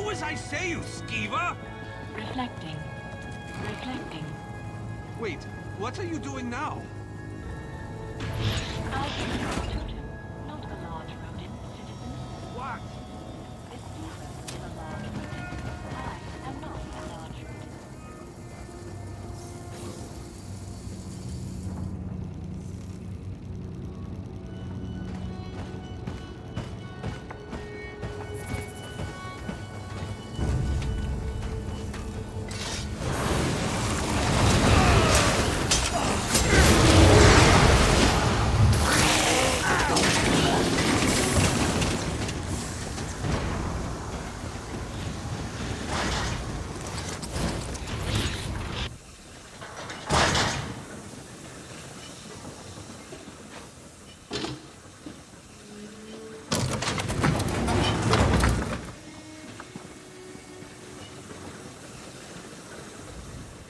Do as I say, you skeever! Reflecting. Reflecting. Wait, what are you doing now? I am a totem, not a large rodent, citizen. What? This beaver is a large rodent. I am not a large rodent.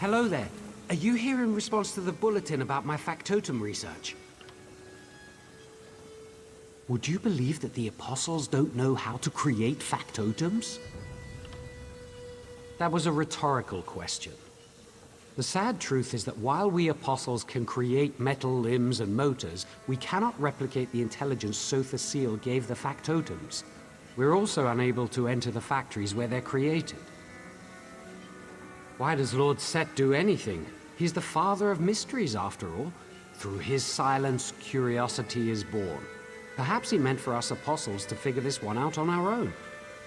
Hello there. Are you here in response to the bulletin about my factotum research? Would you believe that the apostles don't know how to create factotums? That was a rhetorical question. The sad truth is that while we apostles can create metal limbs and motors, we cannot replicate the intelligence Sotha Seal gave the factotums. We're also unable to enter the factories where they're created. Why does Lord Set do anything? He's the father of mysteries, after all. Through his silence, curiosity is born. Perhaps he meant for us apostles to figure this one out on our own.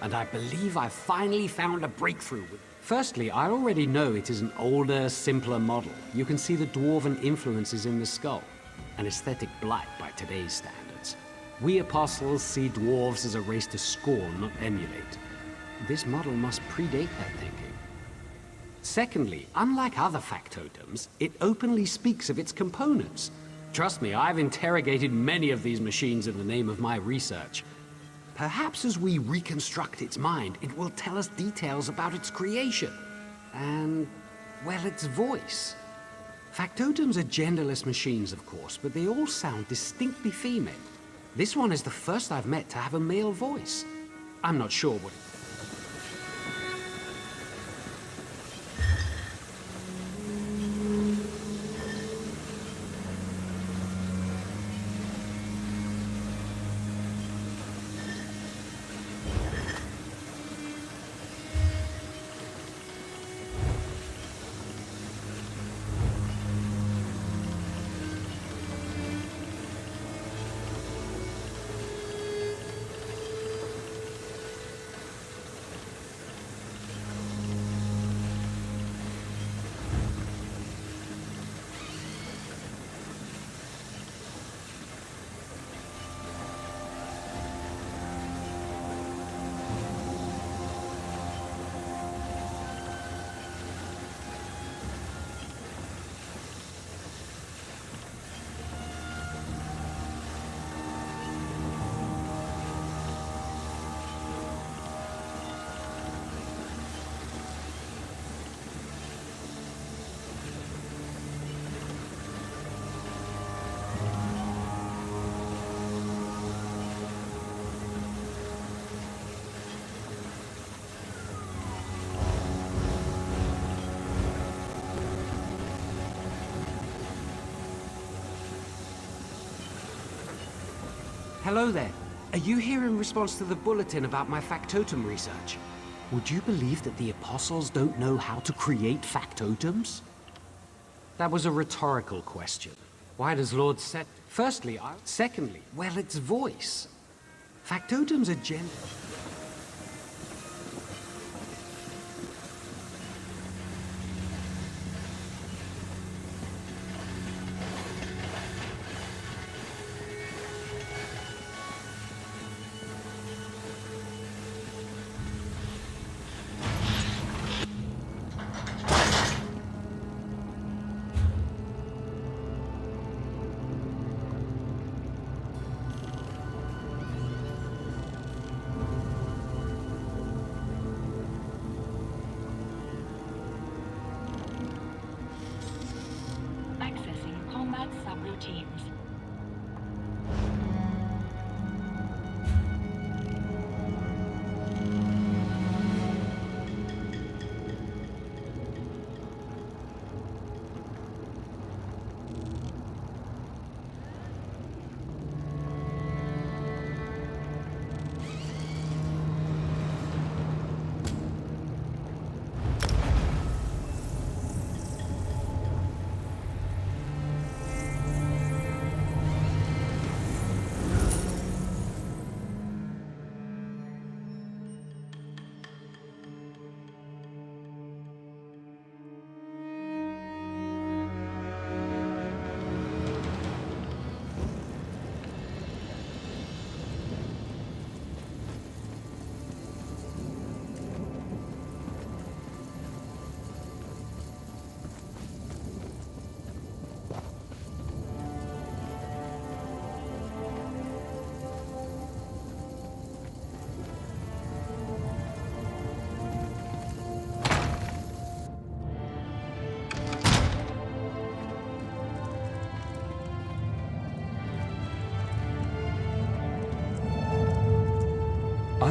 And I believe I've finally found a breakthrough. Firstly, I already know it is an older, simpler model. You can see the dwarven influences in the skull. An aesthetic blight by today's standards. We apostles see dwarves as a race to scorn, not emulate. This model must predate that thinking. Secondly, unlike other factotums, it openly speaks of its components. Trust me, I've interrogated many of these machines in the name of my research. Perhaps as we reconstruct its mind, it will tell us details about its creation. And, well, its voice. Factotums are genderless machines, of course, but they all sound distinctly female. This one is the first I've met to have a male voice. I'm not sure what... Hello there. Are you here in response to the bulletin about my factotum research? Would you believe that the apostles don't know how to create factotums? That was a rhetorical question. Why does Lord Set... Firstly, Secondly, well, its voice. Factotums are gender...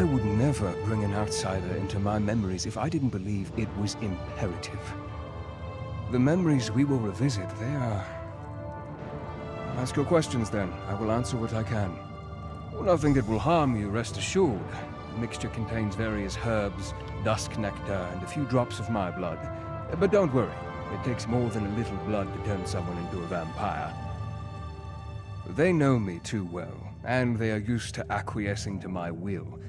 would never bring an outsider into my memories if I didn't believe it was imperative. The memories we will revisit, they are... Ask your questions then. I will answer what I can. Nothing that will harm you, rest assured. The mixture contains various herbs, dusk nectar, and a few drops of my blood. But don't worry, it takes more than a little blood to turn someone into a vampire. They know me too well, and they are used to acquiescing to my will.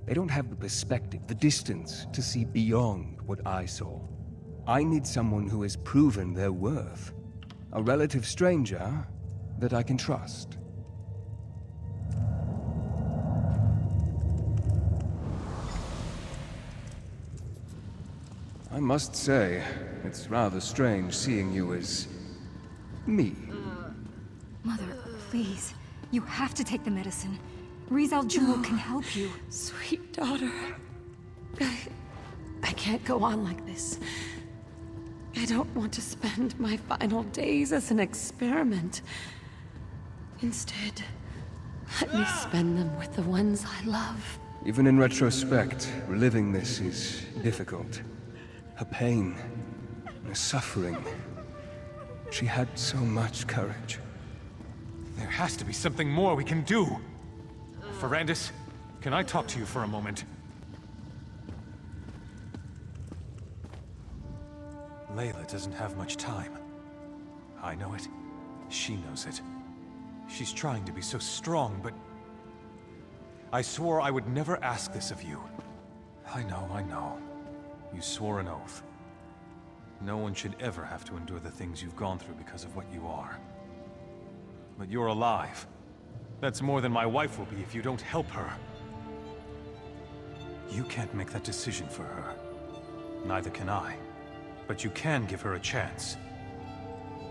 They don't have the perspective, the distance, to see beyond what I saw. I need someone who has proven their worth. A relative stranger that I can trust. I must say, it's rather strange seeing you as... me. Mother, please. You have to take the medicine. Rizal Jewel can help you. Sweet daughter. I can't go on like this. I don't want to spend my final days as an experiment. Instead, let me spend them with the ones I love. Even in retrospect, reliving this is difficult. Her pain, her suffering. She had so much courage. There has to be something more we can do. Ferrandis, can I talk to you for a moment? Layla doesn't have much time. I know it. She knows it. She's trying to be so strong, but... I swore I would never ask this of you. I know. You swore an oath. No one should ever have to endure the things you've gone through because of what you are. But you're alive. That's more than my wife will be if you don't help her. You can't make that decision for her. Neither can I. But you can give her a chance.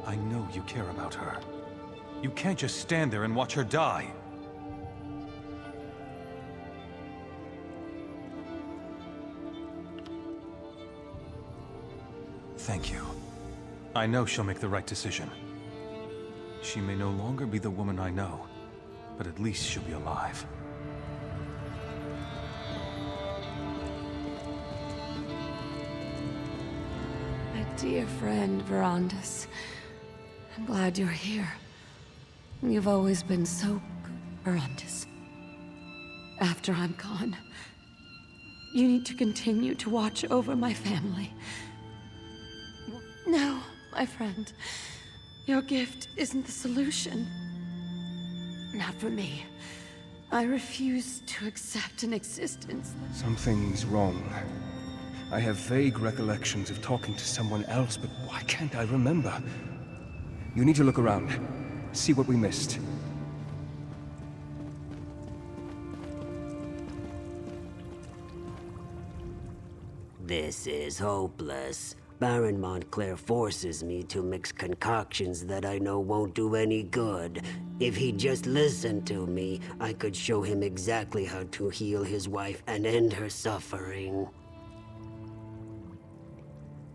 I know you care about her. You can't just stand there and watch her die. Thank you. I know she'll make the right decision. She may no longer be the woman I know, but at least she'll be alive. My dear friend, Verandis. I'm glad you're here. You've always been so good, Verandis. After I'm gone, you need to continue to watch over my family. No, my friend. Your gift isn't the solution. Not for me. I refuse to accept an existence. Something's wrong. I have vague recollections of talking to someone else, but why can't I remember? You need to look around. See what we missed. This is hopeless. Baron Montclair forces me to mix concoctions that I know won't do any good. If he'd just listened to me, I could show him exactly how to heal his wife and end her suffering.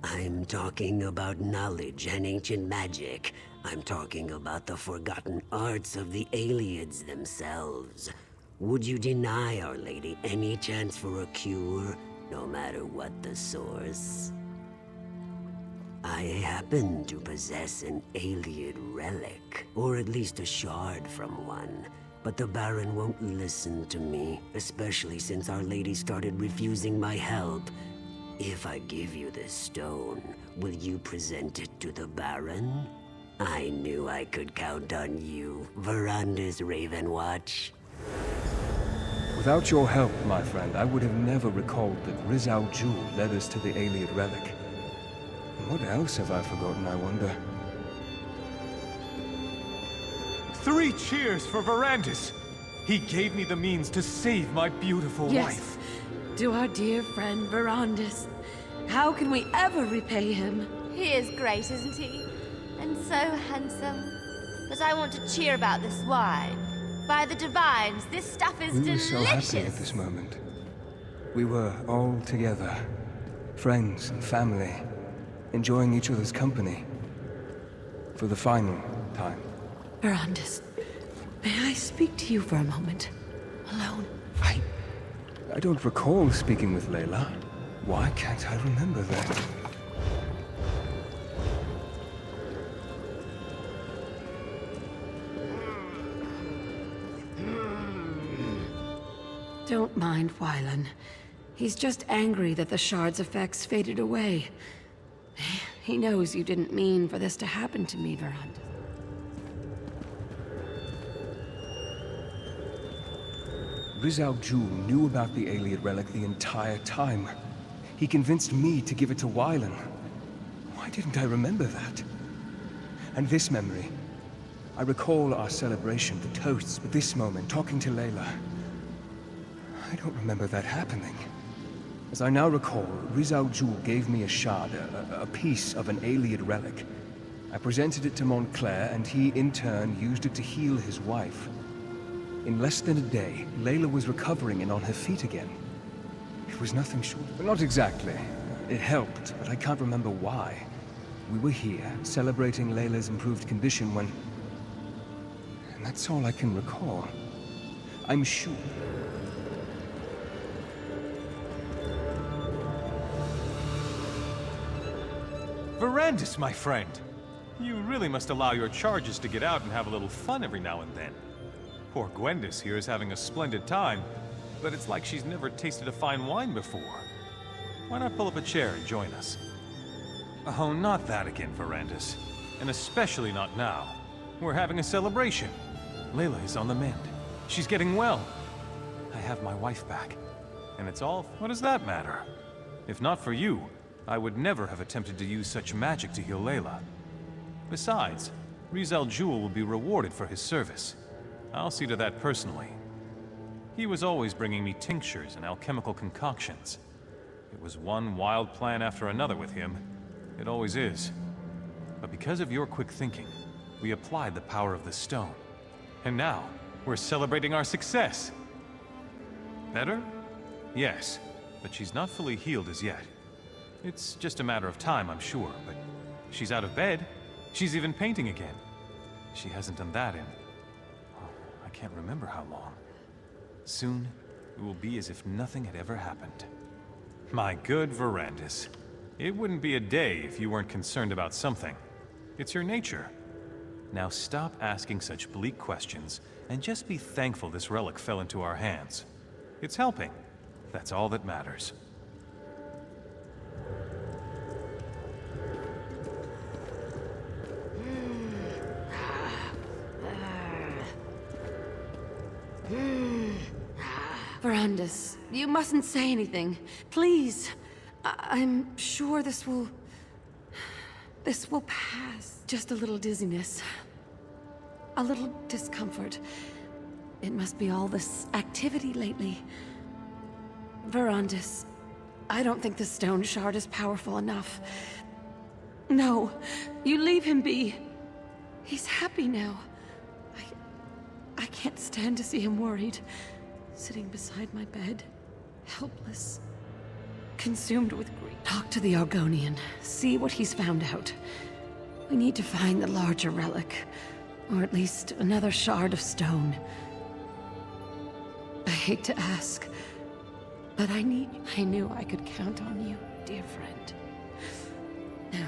I'm talking about knowledge and ancient magic. I'm talking about the forgotten arts of the Aliads themselves. Would you deny Our Lady any chance for a cure, no matter what the source? I happen to possess an Aliad relic, or at least a shard from one. But the Baron won't listen to me, especially since Our Lady started refusing my help. If I give you this stone, will you present it to the Baron? I knew I could count on you, Verandis Ravenwatch. Without your help, my friend, I would have never recalled that Rizal Jewel led us to the Aliad relic. What else have I forgotten, I wonder? 3 cheers for Verandis! He gave me the means to save my beautiful wife. To our dear friend Verandis. How can we ever repay him? He is great, isn't he? And so handsome. But I want to cheer about this wine. By the divines, this stuff is delicious. We were so happy at this moment. We were all together. Friends and family. Enjoying each other's company. For the final time. Verandis, may I speak to you for a moment? Alone? I don't recall speaking with Layla. Why can't I remember that? Don't mind Wylan. He's just angry that the shard's effects faded away. He knows you didn't mean for this to happen to me, Veranda. Rizal Jul knew about the Alien relic the entire time. He convinced me to give it to Wylan. Why didn't I remember that? And this memory. I recall our celebration, the toasts, but this moment, talking to Layla. I don't remember that happening. As I now recall, Rizal Jul gave me a shard, a piece of an Alien relic. I presented it to Montclair, and he, in turn, used it to heal his wife. In less than a day, Layla was recovering and on her feet again. It was nothing short, but not exactly. It helped, but I can't remember why. We were here, celebrating Layla's improved condition when... And that's all I can recall. I'm sure... Verandis, my friend! You really must allow your charges to get out and have a little fun every now and then. Poor Gwendis here is having a splendid time, but it's like she's never tasted a fine wine before. Why not pull up a chair and join us? Oh, not that again, Verandis. And especially not now. We're having a celebration. Layla is on the mend. She's getting well. I have my wife back. And it's all... What does that matter? If not for you, I would never have attempted to use such magic to heal Layla. Besides, Rizal Jul will be rewarded for his service. I'll see to that personally. He was always bringing me tinctures and alchemical concoctions. It was one wild plan after another with him. It always is. But because of your quick thinking, we applied the power of the stone. And now, we're celebrating our success. Better? Yes, but she's not fully healed as yet. It's just a matter of time, I'm sure, but she's out of bed. She's even painting again. She hasn't done that in... oh, I can't remember how long. Soon, it will be as if nothing had ever happened. My good Verandis. It wouldn't be a day if you weren't concerned about something. It's your nature. Now stop asking such bleak questions, and just be thankful this relic fell into our hands. It's helping. That's all that matters. Verandis, you mustn't say anything. Please. I'm sure this will pass. Just a little dizziness. A little discomfort. It must be all this activity lately. Verandis, I don't think the stone shard is powerful enough. No, you leave him be. He's happy now. I can't stand to see him worried. Sitting beside my bed, helpless, consumed with grief. Talk to the Argonian, see what he's found out. We need to find the larger relic, or at least another shard of stone. I hate to ask, but I knew I could count on you, dear friend. Now...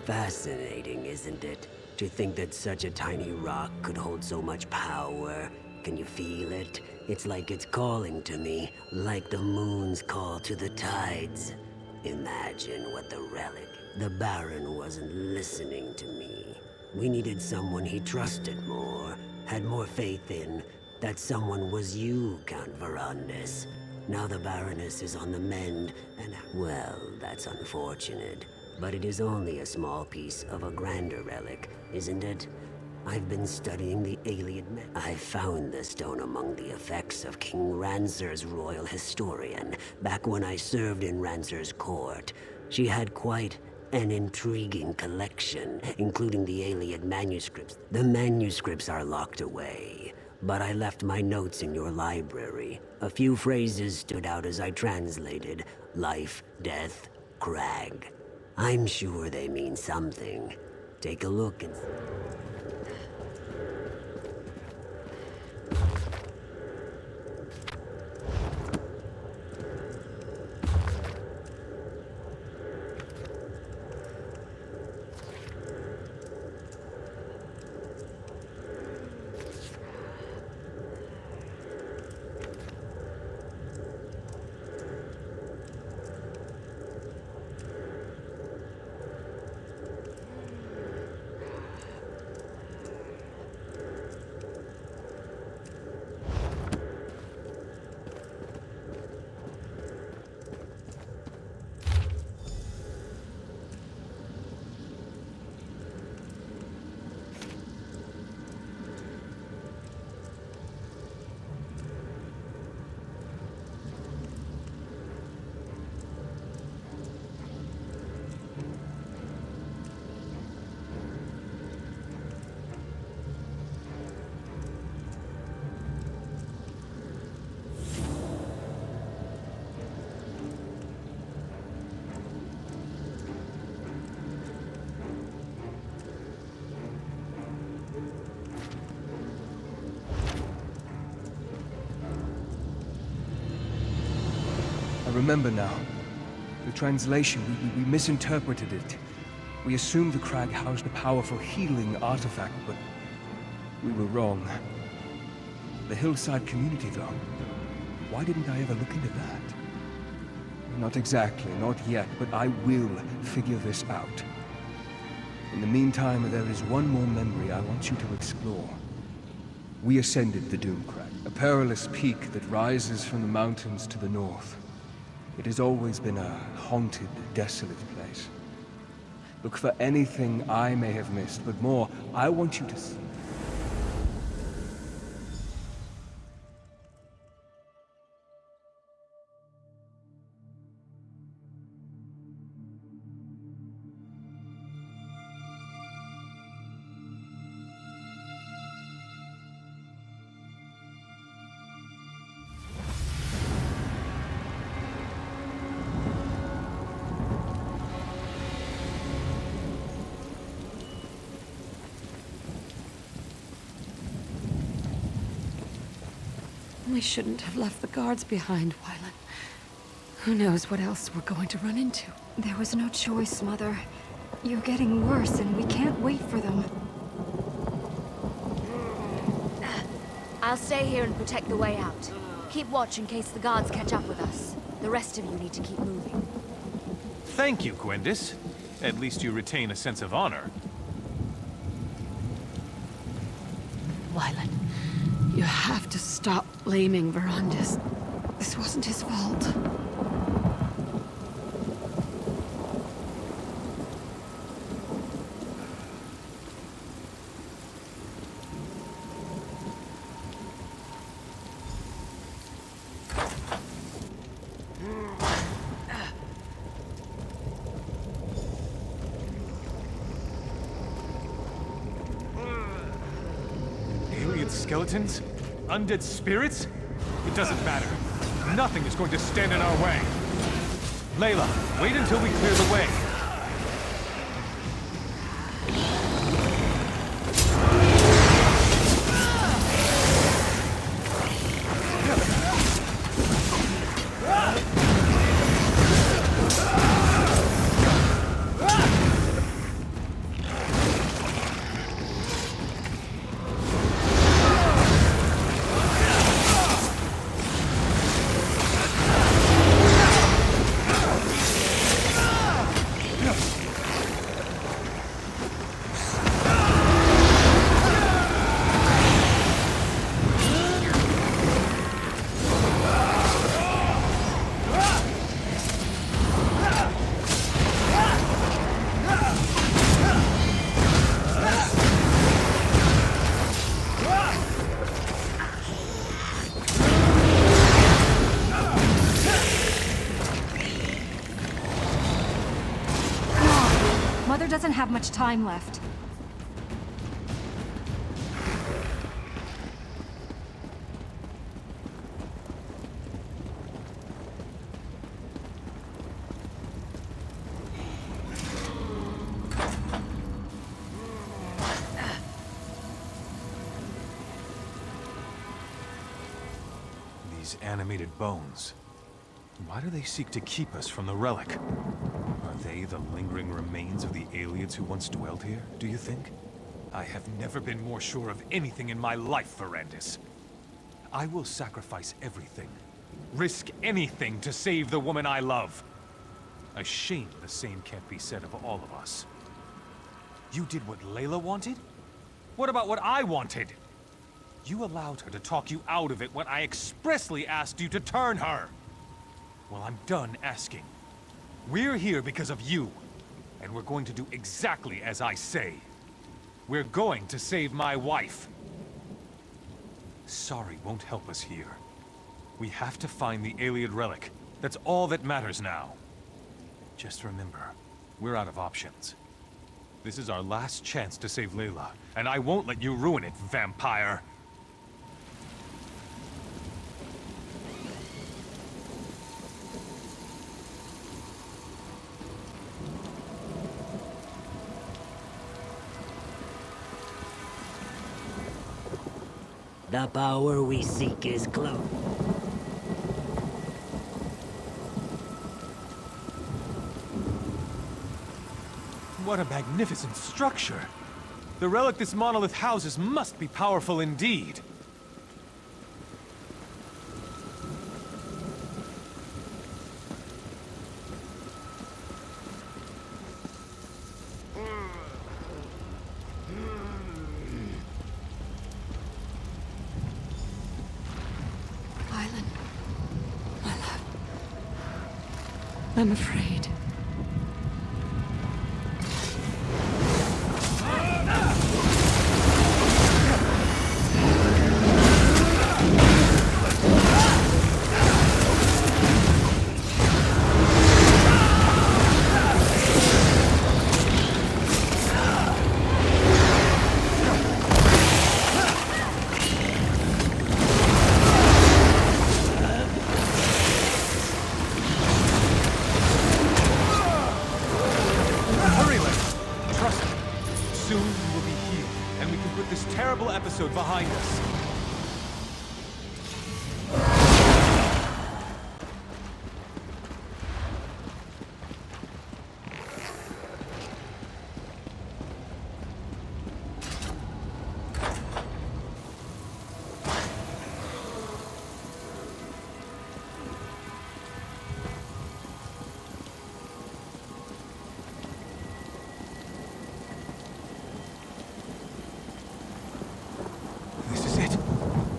Fascinating, isn't it? To think that such a tiny rock could hold so much power. Can you feel it? It's like it's calling to me, like the moon's call to the tides. Imagine what the relic... The Baron wasn't listening to me. We needed someone he trusted more, had more faith in. That someone was you, Count Verandis. Now the Baroness is on the mend, and... well, that's unfortunate. But it is only a small piece of a grander relic, isn't it? I've been studying the alien... I found the stone among the effects of King Ranzer's royal historian, back when I served in Ranzer's court. She had quite an intriguing collection, including the Iliad manuscripts. The manuscripts are locked away, but I left my notes in your library. A few phrases stood out as I translated. Life, death, crag. I'm sure they mean something. Take a look and... I remember now. The translation, we misinterpreted it. We assumed the crag housed a powerful healing artifact, but we were wrong. The hillside community, though. Why didn't I ever look into that? Not exactly, not yet, but I will figure this out. In the meantime, there is one more memory I want you to explore. We ascended the Doom Crag, a perilous peak that rises from the mountains to the north. It has always been a haunted, desolate place. Look for anything I may have missed, but more, I want you to see. We shouldn't have left the guards behind, Wylan. Who knows what else we're going to run into? There was no choice, Mother. You're getting worse, and we can't wait for them. I'll stay here and protect the way out. Keep watch in case the guards catch up with us. The rest of you need to keep moving. Thank you, Gwendis. At least you retain a sense of honor. Wylan, you have to stop blaming Verandis. This wasn't his fault. Skeletons? Undead spirits? It doesn't matter. Nothing is going to stand in our way. Layla, wait until we clear the way. doesn't have much time left. These animated bones. Why do they seek to keep us from the relic? Are they the lingering remains of the aliens who once dwelled here, do you think? I have never been more sure of anything in my life, Verandis. I will sacrifice everything, risk anything to save the woman I love. A shame the same can't be said of all of us. You did what Layla wanted? What about what I wanted? You allowed her to talk you out of it when I expressly asked you to turn her. Well, I'm done asking. We're here because of you, and we're going to do exactly as I say. We're going to save my wife. Sorry won't help us here. We have to find the Iliad relic. That's all that matters now. Just remember, we're out of options. This is our last chance to save Layla, and I won't let you ruin it, vampire! The power we seek is close. What a magnificent structure! The relic this monolith houses must be powerful indeed. Island, my love. I'm afraid. Episode behind us.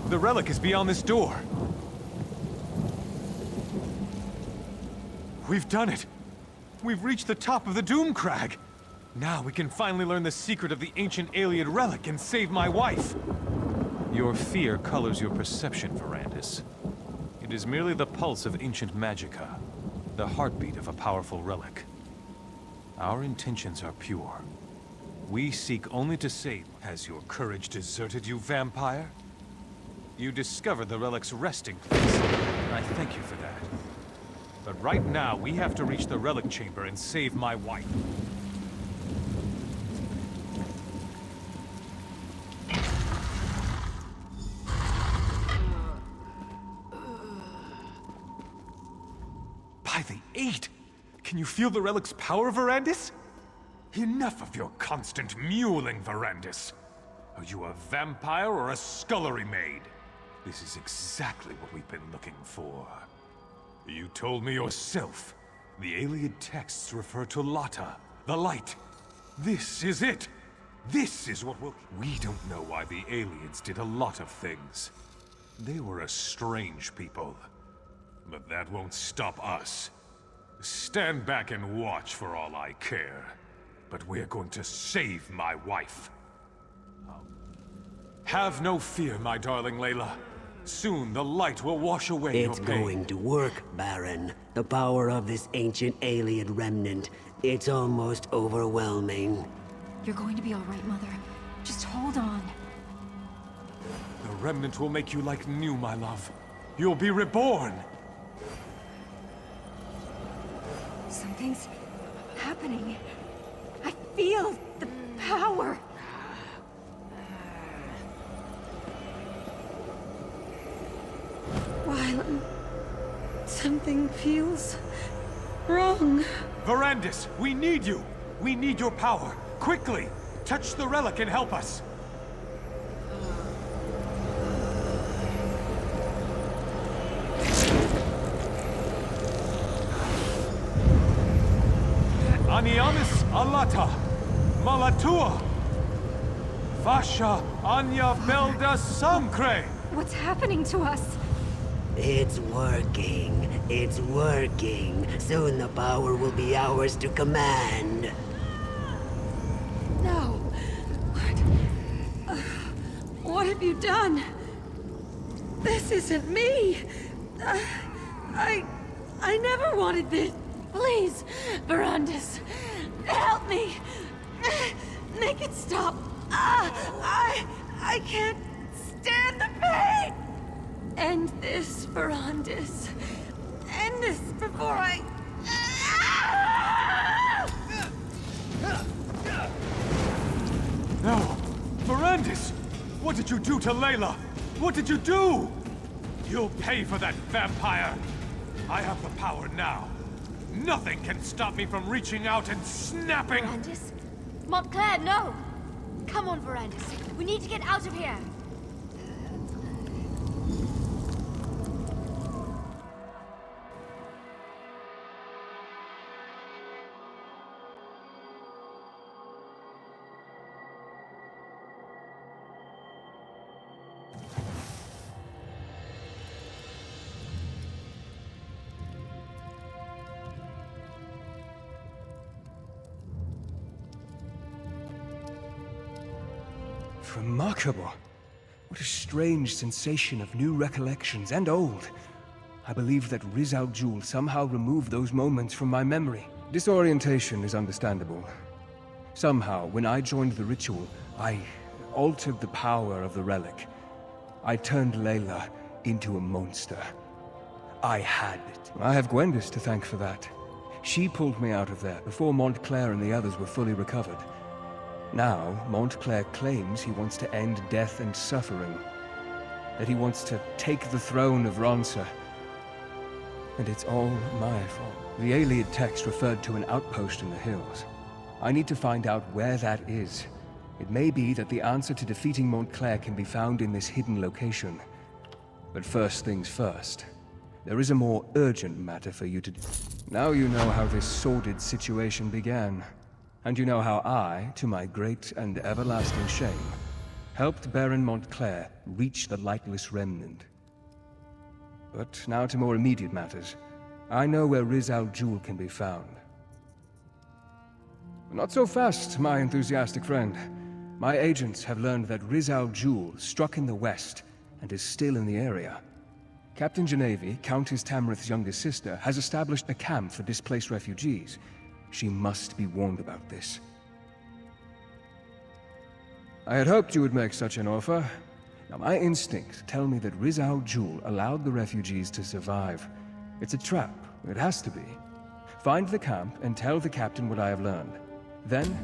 The relic is beyond this door. We've done it! We've reached the top of the Doom Crag! Now we can finally learn the secret of the ancient Iliad relic and save my wife! Your fear colors your perception, Verandis. It is merely the pulse of ancient magicka, the heartbeat of a powerful relic. Our intentions are pure. We seek only to save. Has your courage deserted you, vampire? You discovered the relic's resting place, and I thank you for that. But right now, we have to reach the relic chamber and save my wife. By the 8! Can you feel the relic's power, Verandis? Enough of your constant mewling, Verandis. Are you a vampire or a scullery maid? This is exactly what we've been looking for. You told me yourself. The Iliad texts refer to Lata, the light. This is it. This is what will... We don't know why the aliens did a lot of things. They were a strange people. But that won't stop us. Stand back and watch for all I care. But we're going to save my wife. Have no fear, my darling Layla. Soon the light will wash away your It's pain. going to work, Baron. The power of this ancient alien remnant, it's almost overwhelming. You're going to be all right, Mother. Just hold on. The remnant will make you like new, my love. You'll be reborn. Something's happening. I feel the power. Wylan, something feels wrong. Verandis, we need you. We need your power. Quickly, touch the relic and help us. Aniamis alata, malatua, vasha anya belda sancre. What's happening to us? It's working. It's working. Soon the power will be ours to command. No. What have you done? This isn't me. I never wanted this. Please, Verandis, help me. Make it stop. I can't stand the pain. End this, Verandis. End this before I... No! Verandis! What did you do to Layla? What did you do? You'll pay for that, vampire! I have the power now. Nothing can stop me from reaching out and snapping... Verandis? Montclair, no! Come on, Verandis. We need to get out of here. Remarkable. What a strange sensation of new recollections and old. I believe that Riz Al Jul somehow removed those moments from my memory. Disorientation is understandable. Somehow, when I joined the ritual, I altered the power of the relic. I turned Layla into a monster. I had it. I have Gwendis to thank for that. She pulled me out of there before Montclair and the others were fully recovered. Now, Montclair claims he wants to end death and suffering. That he wants to take the throne of Ronsa. And it's all my fault. The Ayleid text referred to an outpost in the hills. I need to find out where that is. It may be that the answer to defeating Montclair can be found in this hidden location. But first things first. There is a more urgent matter for you to do. Now you know how this sordid situation began. And you know how I, to my great and everlasting shame, helped Baron Montclair reach the Lightless Remnant. But now to more immediate matters. I know where Riz Al Jul can be found. Not so fast, my enthusiastic friend. My agents have learned that Riz Al Jul struck in the west and is still in the area. Captain Genevieve, Countess Tamrith's youngest sister, has established a camp for displaced refugees. She must be warned about this. I had hoped you would make such an offer. Now, my instincts tell me that Riz Al Jul allowed the refugees to survive. It's a trap. It has to be. Find the camp and tell the captain what I have learned. Then...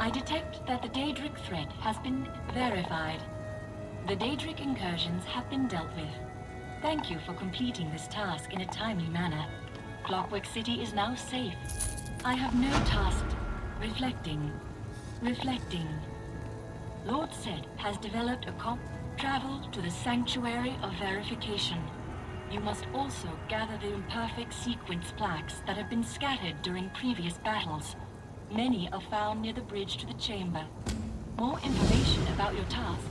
I detect that the Daedric threat has been verified. The Daedric incursions have been dealt with. Thank you for completing this task in a timely manner. Clockwork City is now safe. I have no task. Reflecting. Lord Set has developed a travel to the Sanctuary of Verification. You must also gather the imperfect sequence plaques that have been scattered during previous battles. Many are found near the bridge to the chamber. More information about your task.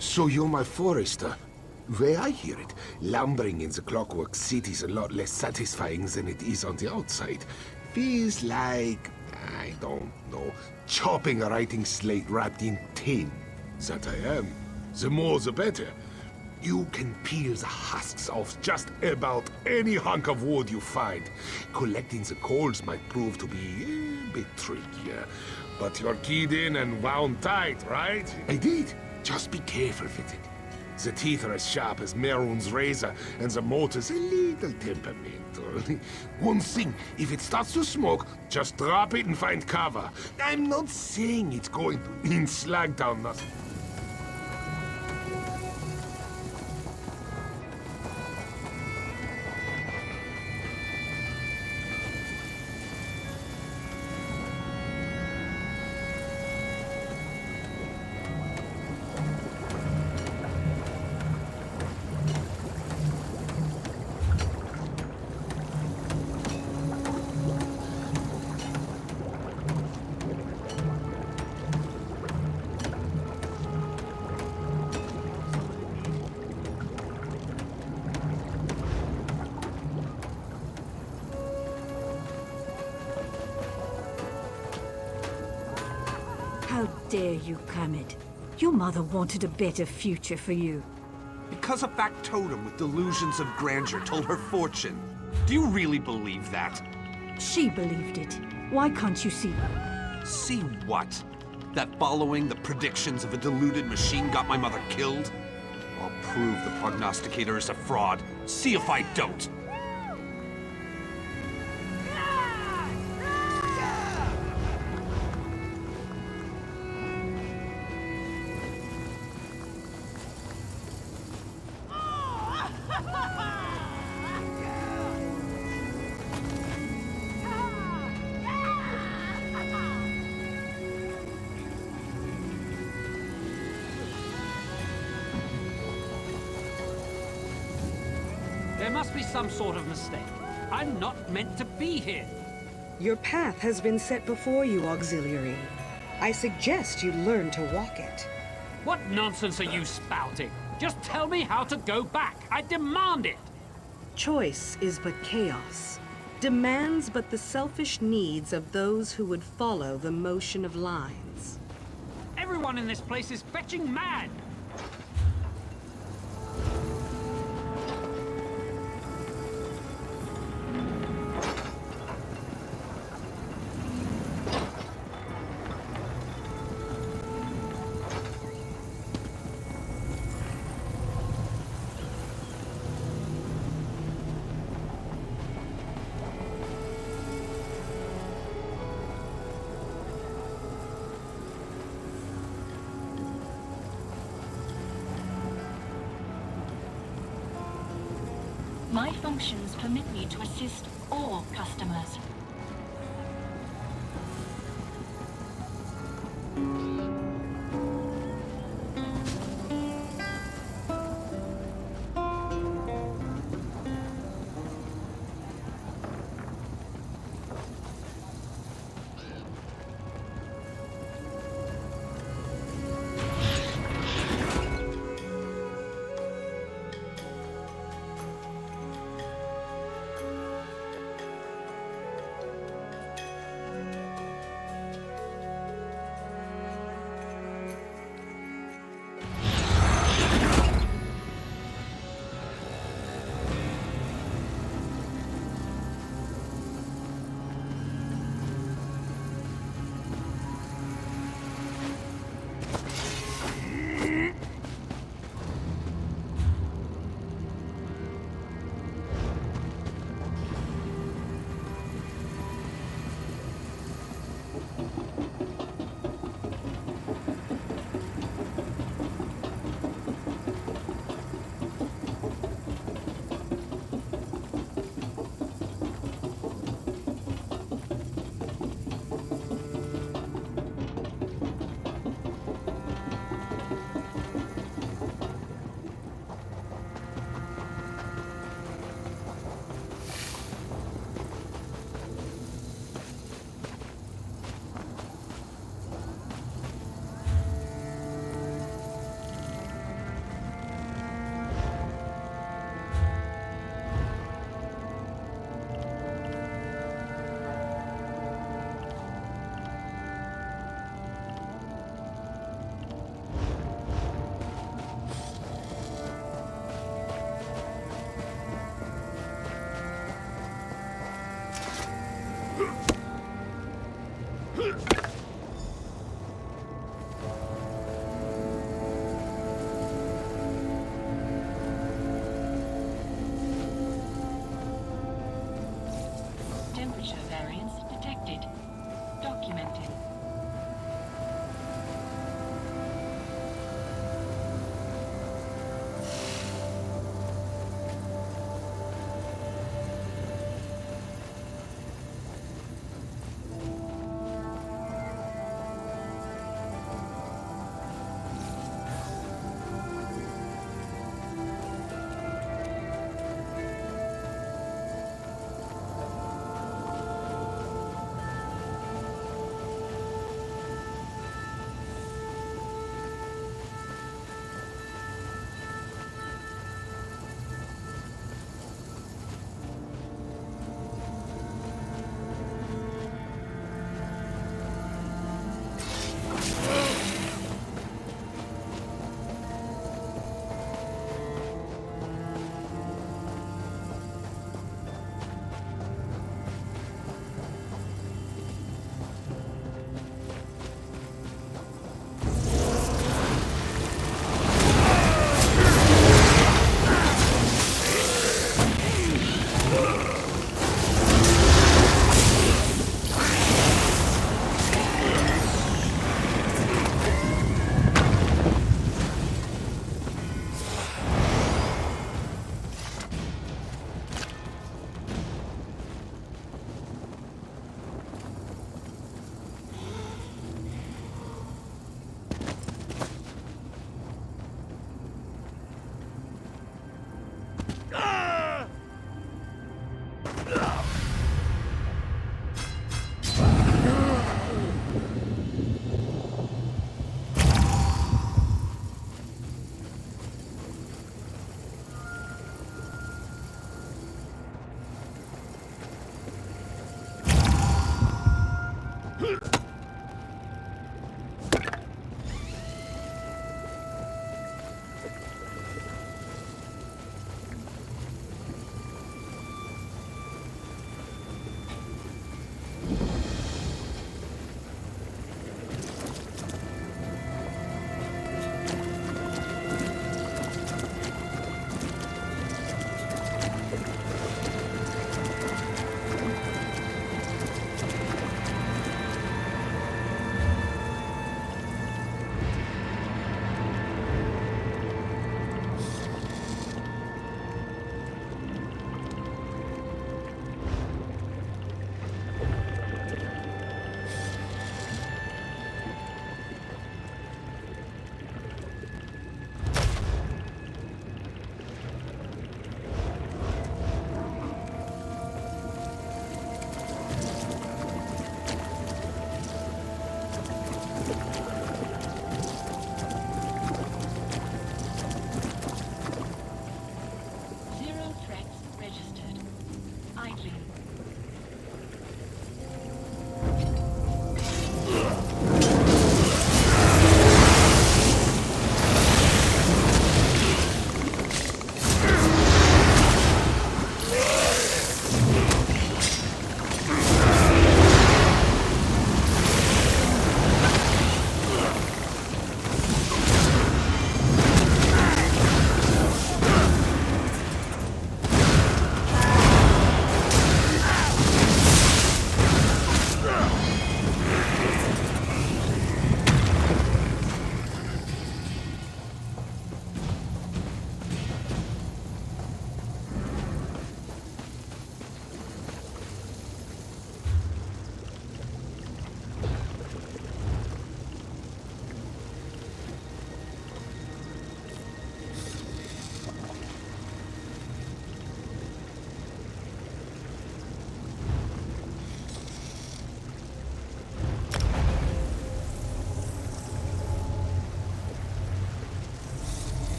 So you're my forester. Way I hear it, lumbering in the Clockwork City is a lot less satisfying than it is on the outside. Feels like, I don't know, chopping a writing slate wrapped in tin. That I am. The more the better. You can peel the husks off just about any hunk of wood you find. Collecting the coals might prove to be a bit trickier. But you're keyed in and wound tight, right? I did. Just be careful with it. The teeth are as sharp as Merun's razor, and the motor's a little temperamental. One thing, if it starts to smoke, just drop it and find cover. I'm not saying it's going to slag down nothing. How dare you, Kamid? Your mother wanted a better future for you. Because a factotum with delusions of grandeur told her fortune. Do you really believe that? She believed it. Why can't you see? See what? That following the predictions of a deluded machine got my mother killed? I'll prove the prognosticator is a fraud. See if I don't. There must be some sort of mistake. I'm not meant to be here. Your path has been set before you, Auxiliary. I suggest you learn to walk it. What nonsense are you spouting? Just tell me how to go back. I demand it. Choice is but chaos. Demands but the selfish needs of those who would follow the motion of lines. Everyone in this place is fetching mad. My functions permit me to assist all customers.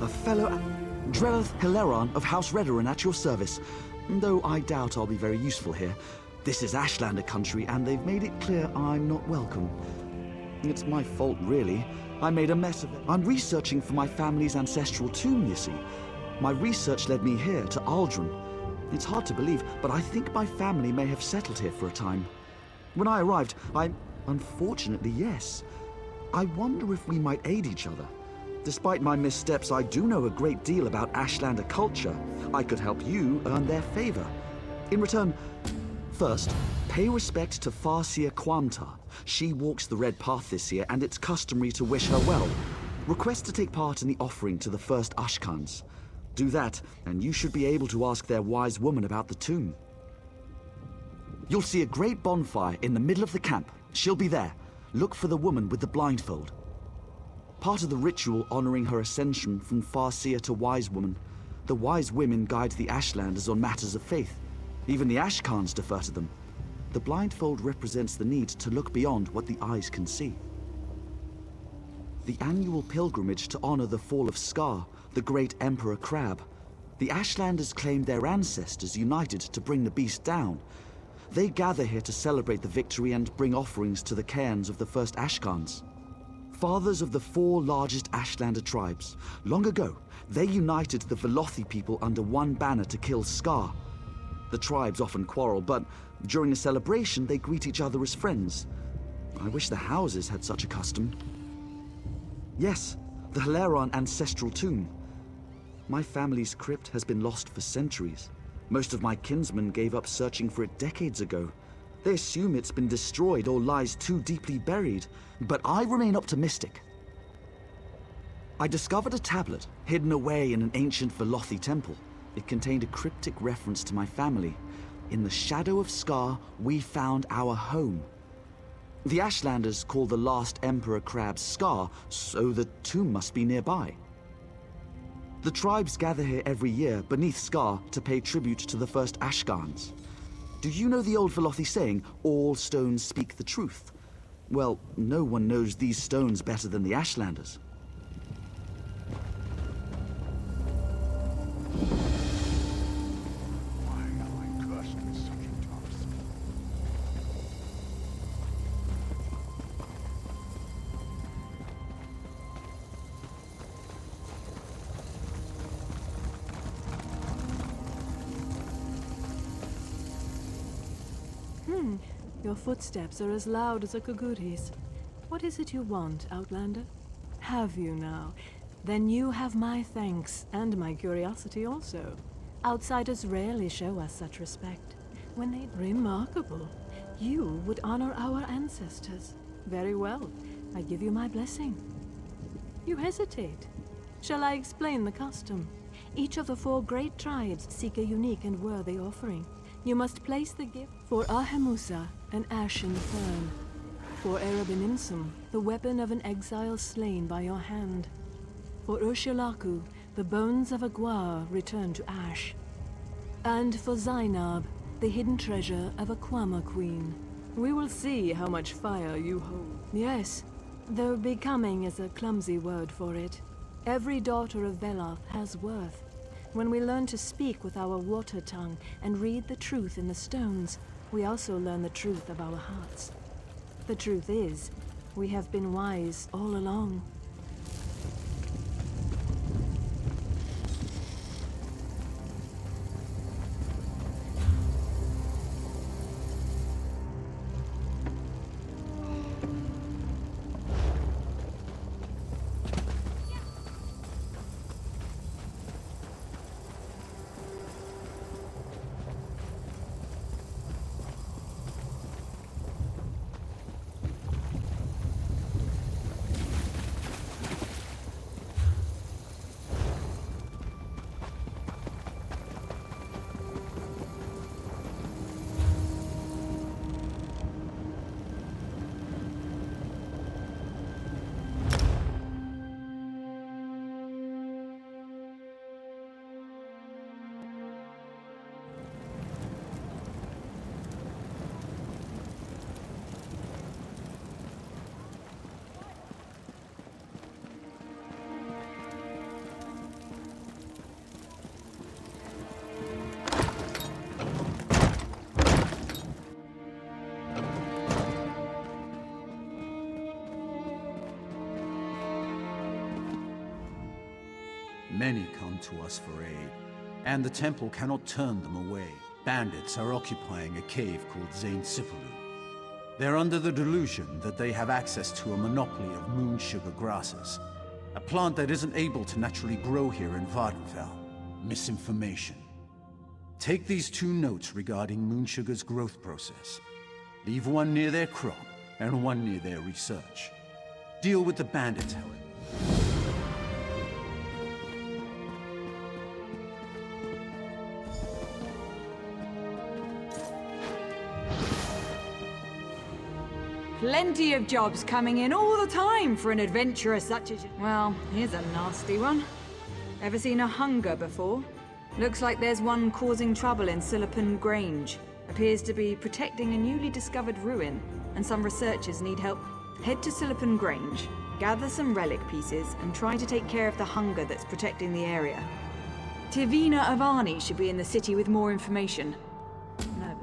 a fellow Drellith Hilaron of House Redoran at your service. Though I doubt I'll be very useful here. This is Ashlander country, and they've made it clear I'm not welcome. It's my fault, really. I made a mess of it. I'm researching for my family's ancestral tomb, you see. My research led me here, to Aldrin. It's hard to believe, but I think my family may have settled here for a time. When I arrived, unfortunately, yes. I wonder if we might aid each other. Despite my missteps, I do know a great deal about Ashlander culture. I could help you earn their favor. In return, first, pay respect to Farseer Quanta. She walks the Red Path this year, and it's customary to wish her well. Request to take part in the offering to the first Ashkans. Do that, and you should be able to ask their wise woman about the tomb. You'll see a great bonfire in the middle of the camp. She'll be there. Look for the woman with the blindfold. Part of the ritual honoring her ascension from Farseer to Wise Woman. The wise women guide the Ashlanders on matters of faith. Even the Ashkans defer to them. The blindfold represents the need to look beyond what the eyes can see. The annual pilgrimage to honor the fall of Scar, the great Emperor Crab. The Ashlanders claimed their ancestors united to bring the beast down. They gather here to celebrate the victory and bring offerings to the cairns of the first Ashkans. Fathers of the 4 largest Ashlander tribes. Long ago, they united the Velothi people under one banner to kill Scar. The tribes often quarrel, but during a celebration, they greet each other as friends. I wish the houses had such a custom. Yes, the Hilaron ancestral tomb. My family's crypt has been lost for centuries. Most of my kinsmen gave up searching for it decades ago. They assume it's been destroyed or lies too deeply buried, but I remain optimistic. I discovered a tablet hidden away in an ancient Velothi temple. It contained a cryptic reference to my family. In the shadow of Scar, we found our home. The Ashlanders call the last Emperor Crab Scar, so the tomb must be nearby. The tribes gather here every year beneath Scar to pay tribute to the first Ashkans. Do you know the old Velothi saying, all stones speak the truth? Well, no one knows these stones better than the Ashlanders. Your footsteps are as loud as a Kaguri's. What is it you want, Outlander? Have you now? Then you have my thanks, and my curiosity also. Outsiders rarely show us such respect. When they... Remarkable. You would honor our ancestors. Very well. I give you my blessing. You hesitate. Shall I explain the custom? Each of the 4 great tribes seek a unique and worthy offering. You must place the gift for Ahemusa, an ashen fern. For Erabininsum, the weapon of an exile slain by your hand. For Urshilaku, the bones of a Gwar returned to ash. And for Zainab, the hidden treasure of a Kwama queen. We will see how much fire you hold. Yes, though becoming is a clumsy word for it. Every daughter of Veloth has worth. When we learn to speak with our water tongue and read the truth in the stones, we also learn the truth of our hearts. The truth is, we have been wise all along. Many come to us for aid, and the temple cannot turn them away. Bandits are occupying a cave called Zain Sipalu. They're under the delusion that they have access to a monopoly of moon sugar grasses, a plant that isn't able to naturally grow here in Vardenfell. Misinformation. Take these 2 notes regarding moon sugar's growth process. Leave one near their crop and one near their research. Deal with the bandits, however. Plenty of jobs coming in all the time for an adventurer such as you. Well, here's a nasty one. Ever seen a hunger before? Looks like there's one causing trouble in Silapan Grange. Appears to be protecting a newly discovered ruin, and some researchers need help. Head to Silapan Grange, gather some relic pieces, and try to take care of the hunger that's protecting the area. Tivina Avani should be in the city with more information. No.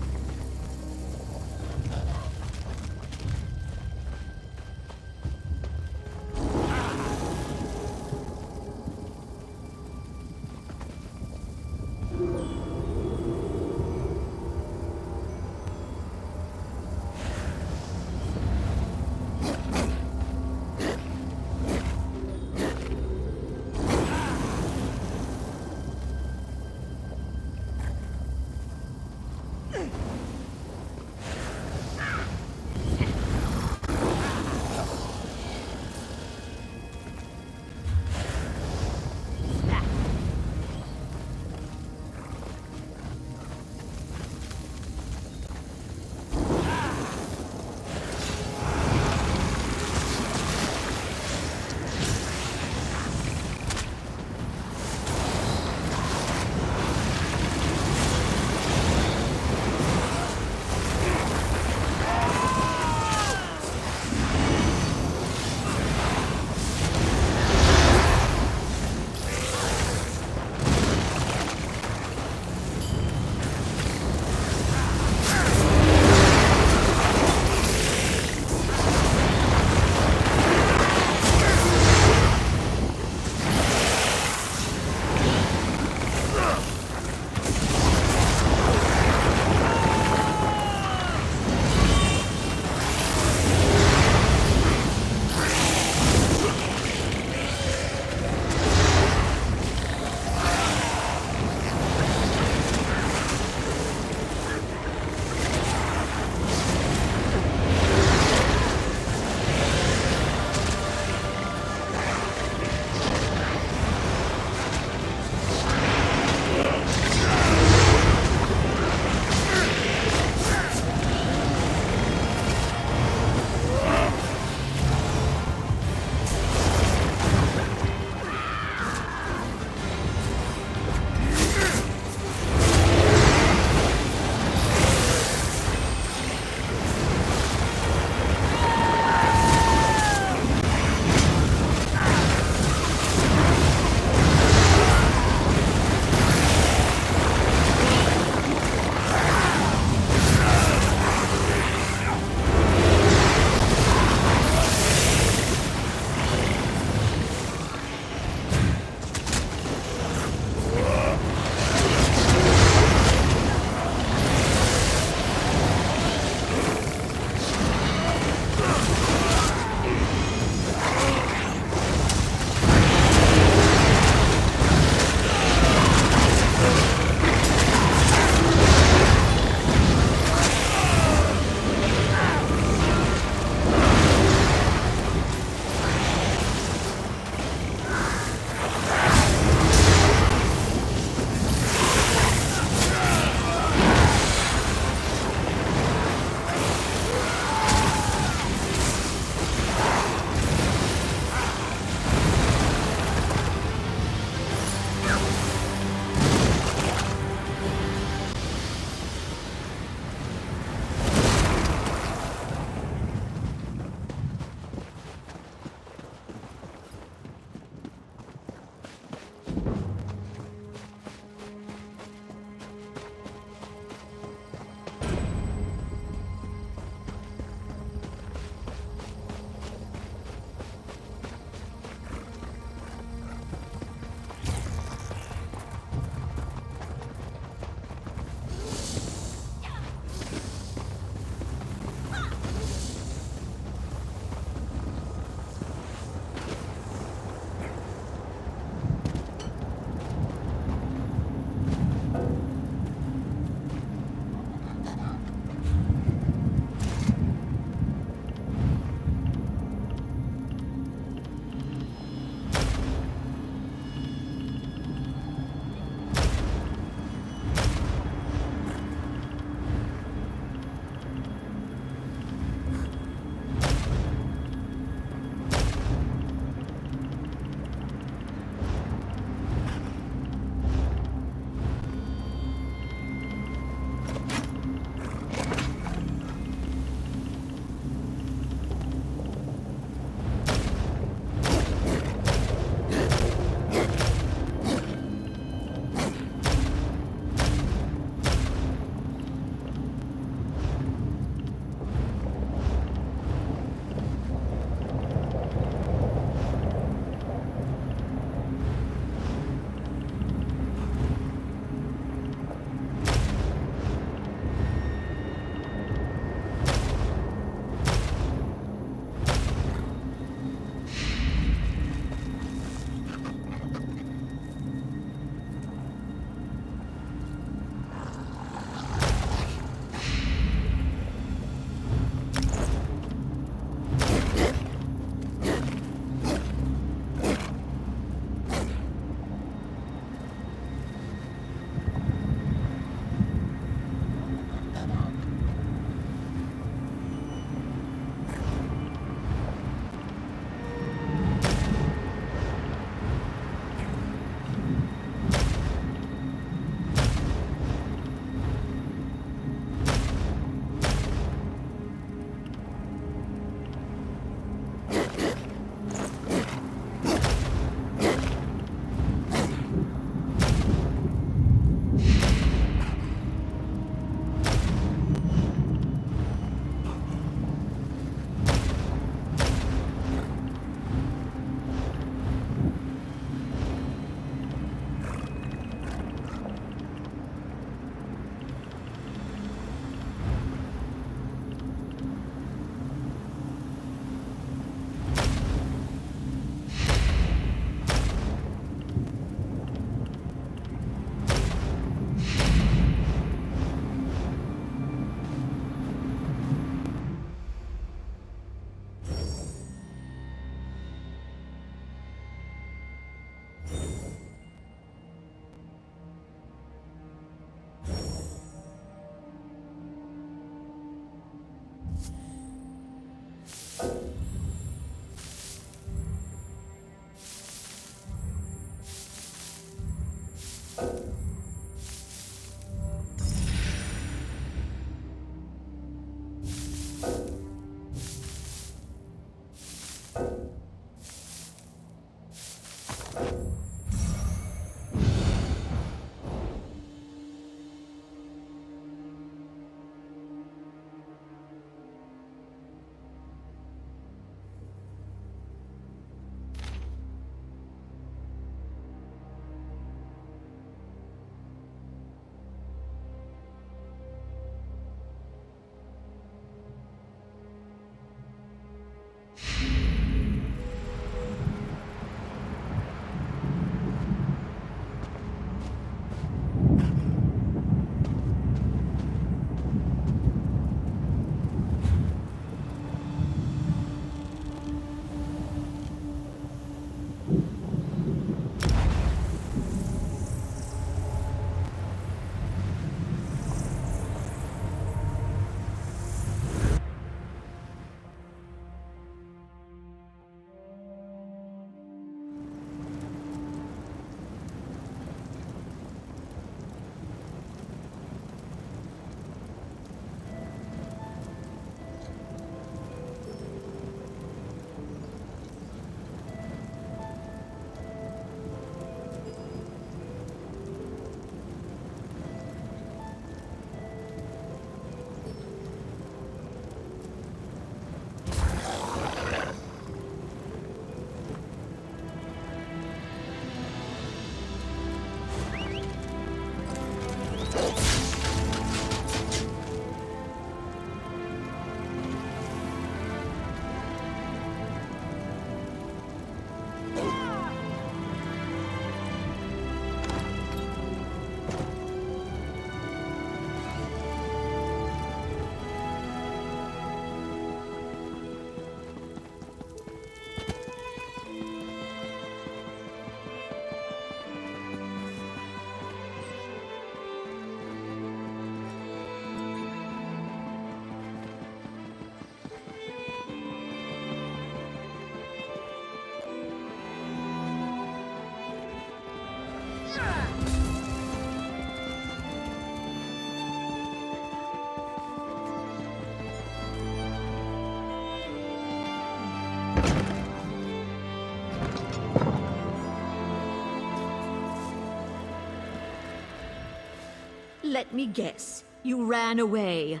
Let me guess. You ran away.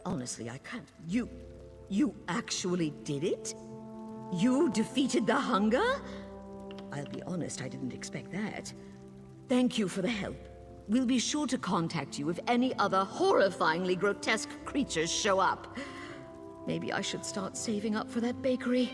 Honestly, I can't. You actually did it? You defeated the hunger? I'll be honest, I didn't expect that. Thank you for the help. We'll be sure to contact you if any other horrifyingly grotesque creatures show up. Maybe I should start saving up for that bakery.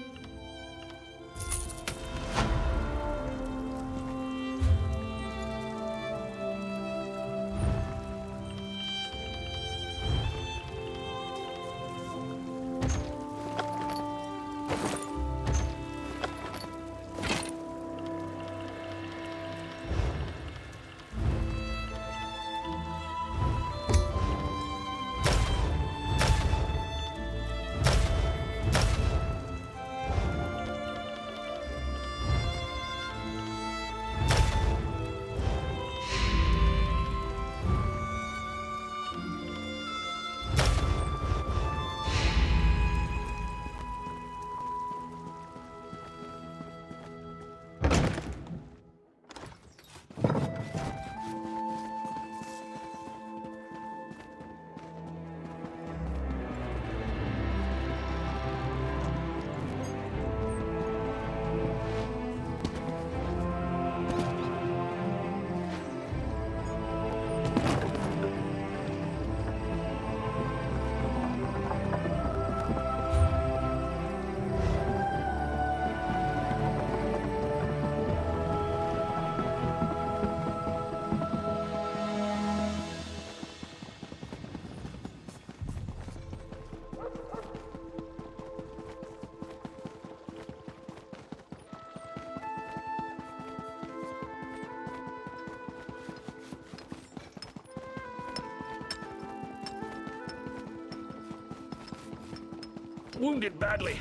Wounded badly.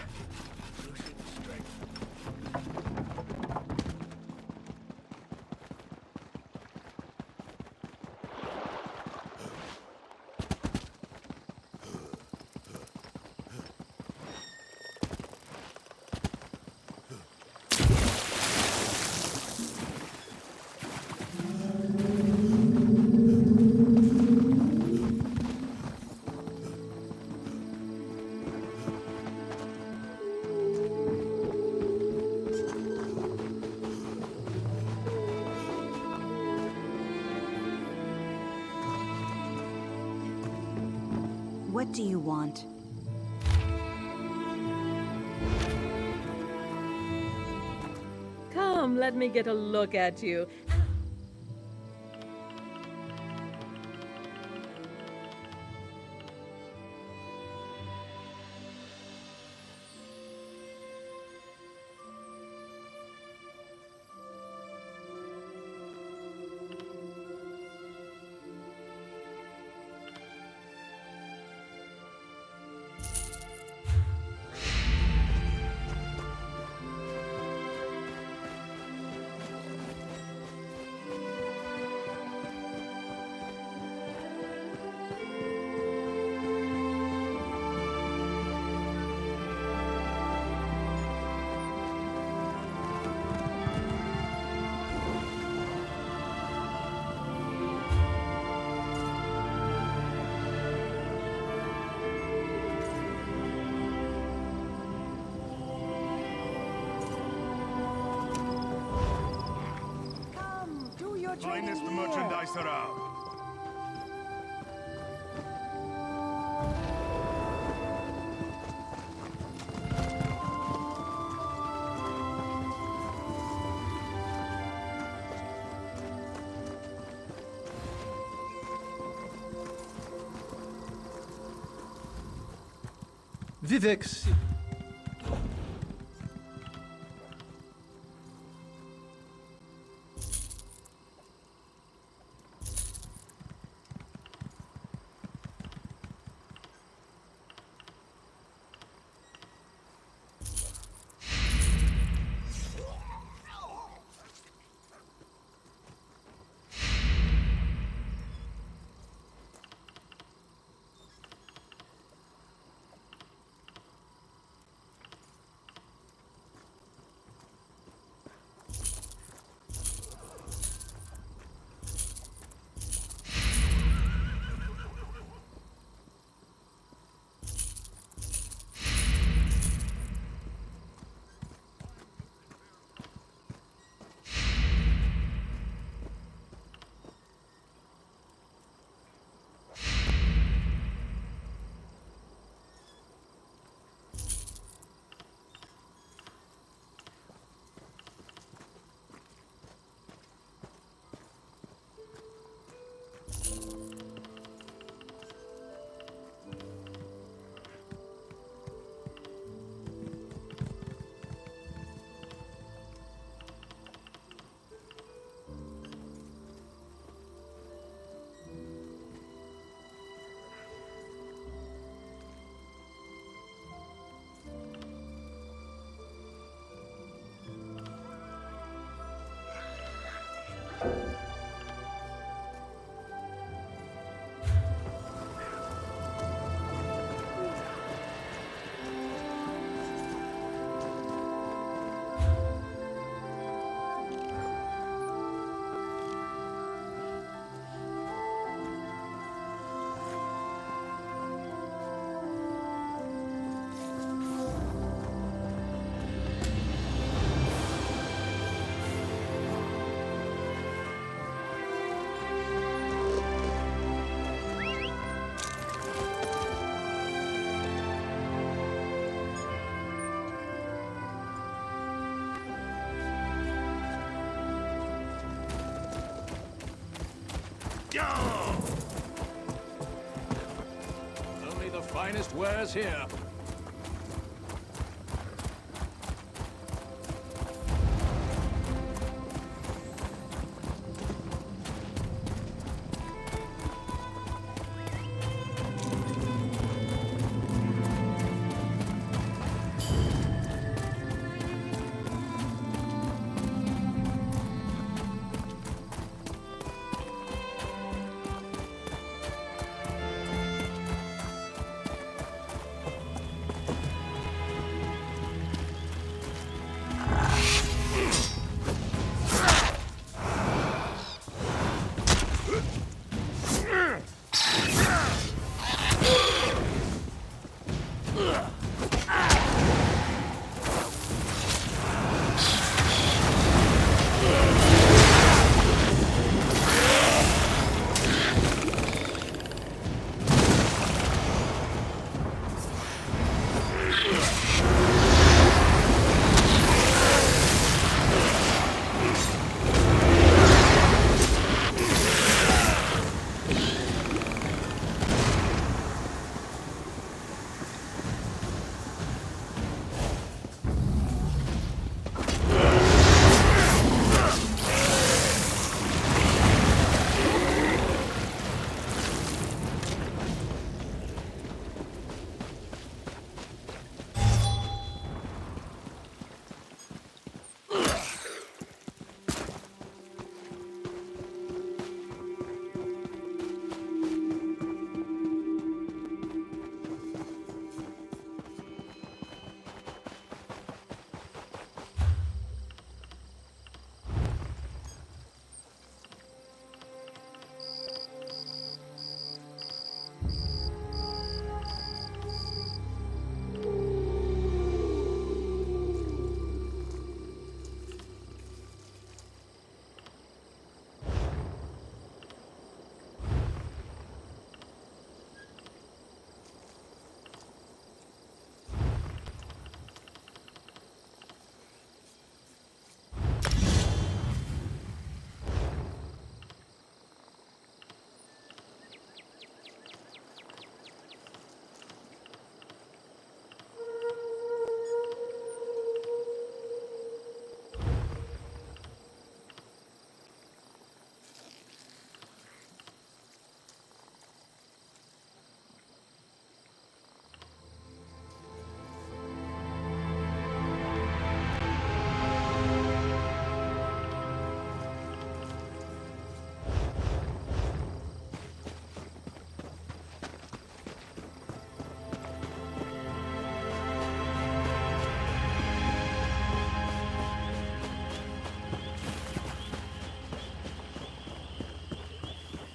What do you want? Come, let me get a look at you. Finest merchandise around. Vivek. Only the finest wares here.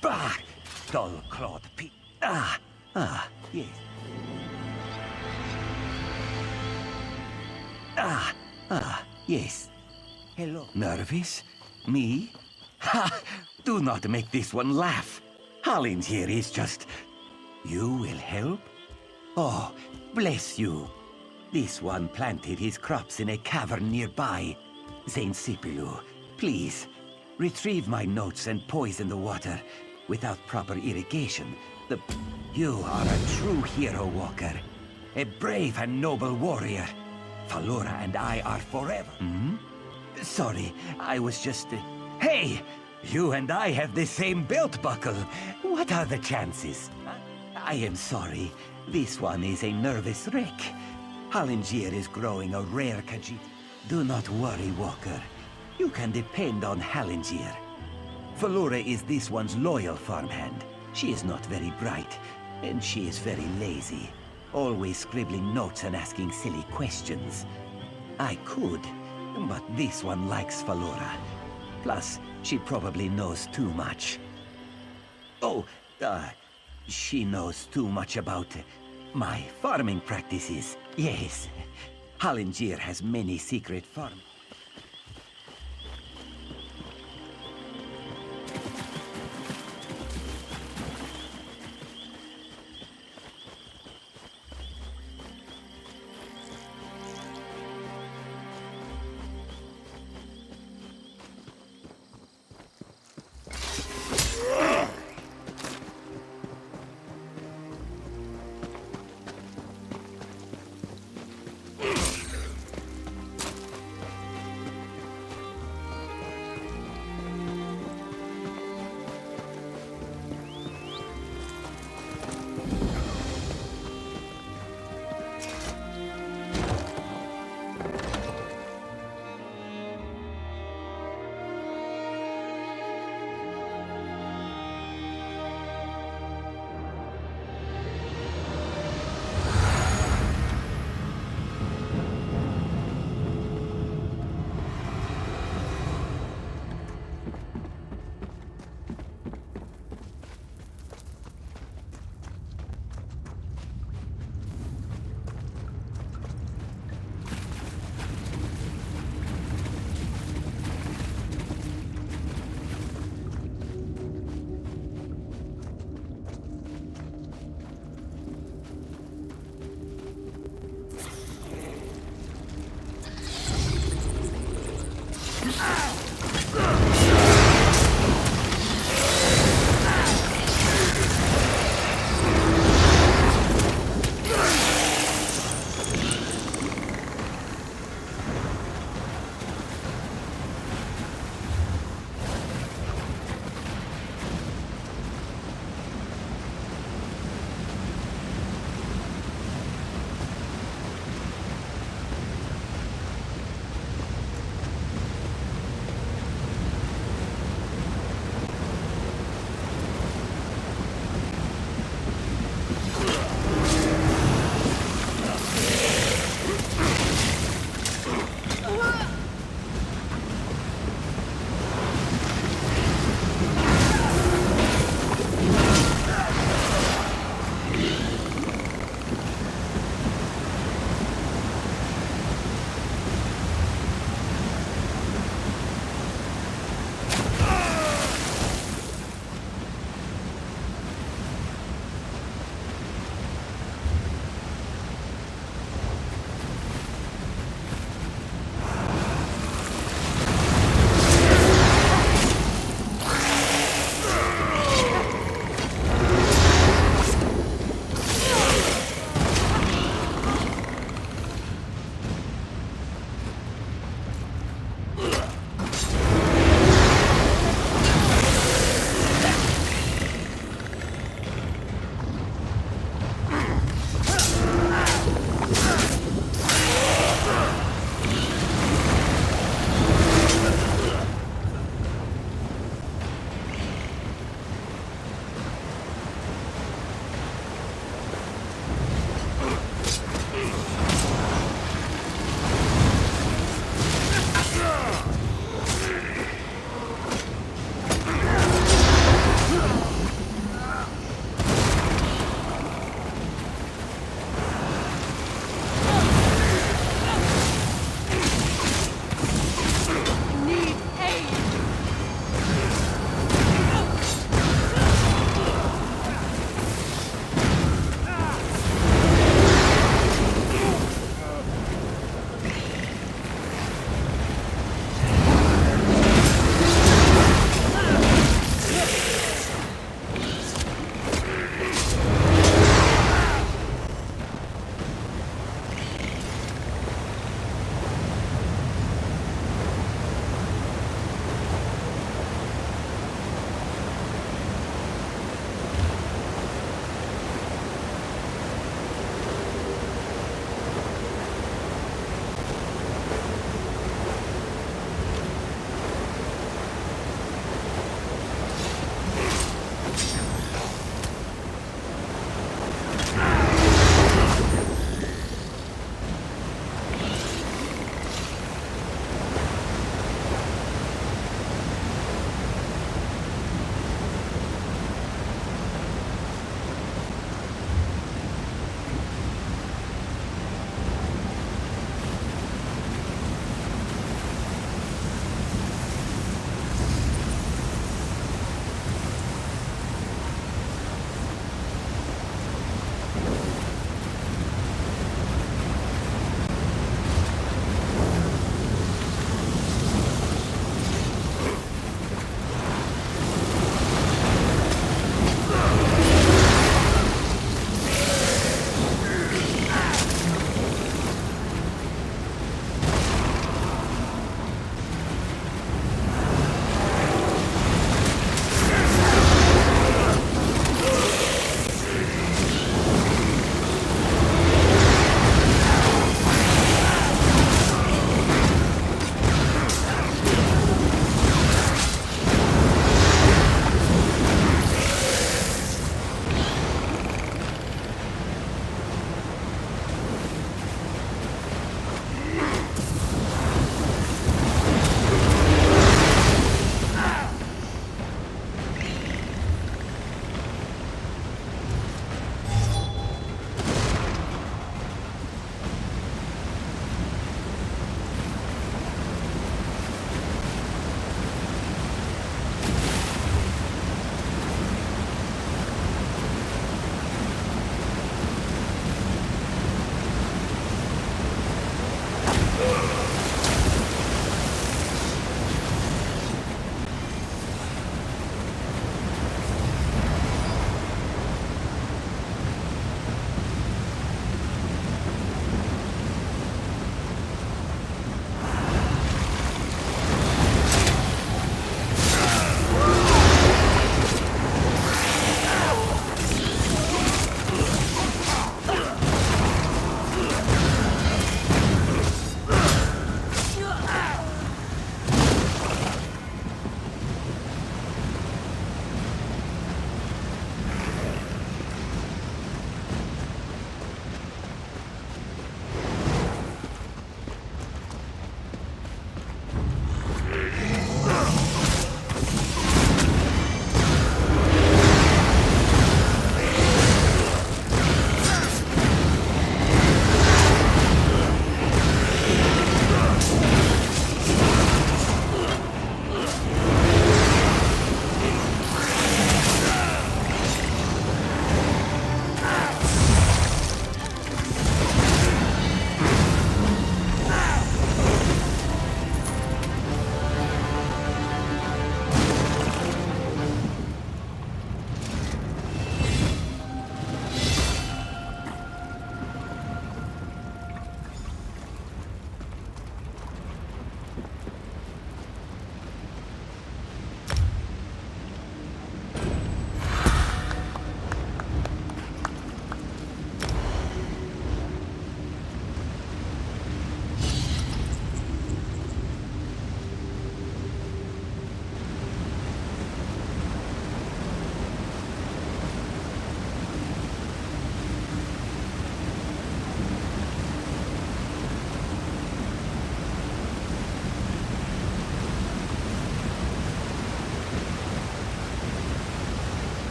Bah! Dull-clawed pe... yes. Yes. Hello. Nervous? Me? Ha! Do not make this one laugh. Hollins here is just... You will help? Oh, bless you. This one planted his crops in a cavern nearby. Saint Sipilu, please, retrieve my notes and poison the water. Without proper irrigation, You are a true hero, Walker. A brave and noble warrior. Falora and I are forever. Sorry, I was just... Hey! You and I have the same belt buckle. What are the chances? I am sorry. This one is a nervous wreck. Halingier is growing a rare Khajiit. Do not worry, Walker. You can depend on Halingier. Falora is this one's loyal farmhand. She is not very bright, and she is very lazy. Always scribbling notes and asking silly questions. I could, but this one likes Falora. Plus, she probably knows too much. Oh, she knows too much about my farming practices. Yes, Hallingier has many secret farms.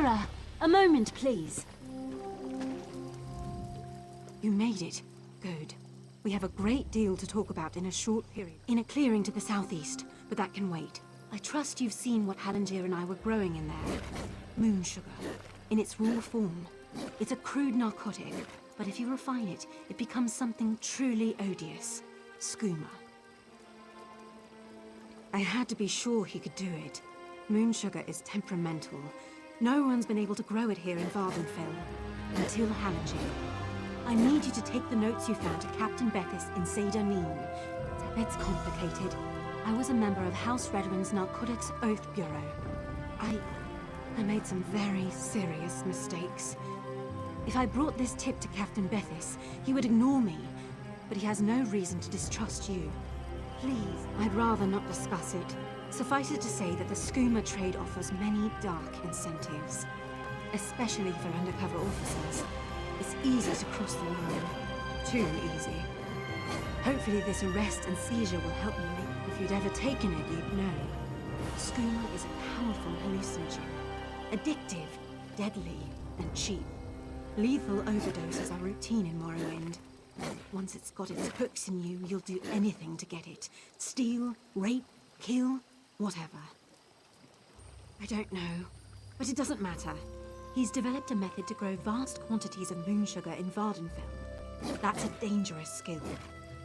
Lura, a moment, please. You made it. Good. We have a great deal to talk about in a short period. In a clearing to the southeast, but that can wait. I trust you've seen what Hallengier and I were growing in there. Moon sugar. In its raw form. It's a crude narcotic, but if you refine it, it becomes something truly odious. Skooma. I had to be sure he could do it. Moon sugar is temperamental. No one's been able to grow it here in Vardenfell. Until Hallengier. I need you to take the notes you found to Captain Bethis in Seda Neen. It's complicated. I was a member of House Redoran's Narcotics Oath Bureau. I made some very serious mistakes. If I brought this tip to Captain Bethis, he would ignore me. But he has no reason to distrust you. Please, I'd rather not discuss it. Suffice it to say that the skooma trade offers many dark incentives. Especially for undercover officers. It's easy to cross the line. Too easy. Hopefully this arrest and seizure will help me. If you'd ever taken it, you'd know. Skooma is a powerful hallucinogen. Addictive, deadly, and cheap. Lethal overdoses are routine in Morrowind. Once it's got its hooks in you, you'll do anything to get it. Steal, rape, kill, whatever. I don't know, but it doesn't matter. He's developed a method to grow vast quantities of moon sugar in Vardenfell. That's a dangerous skill.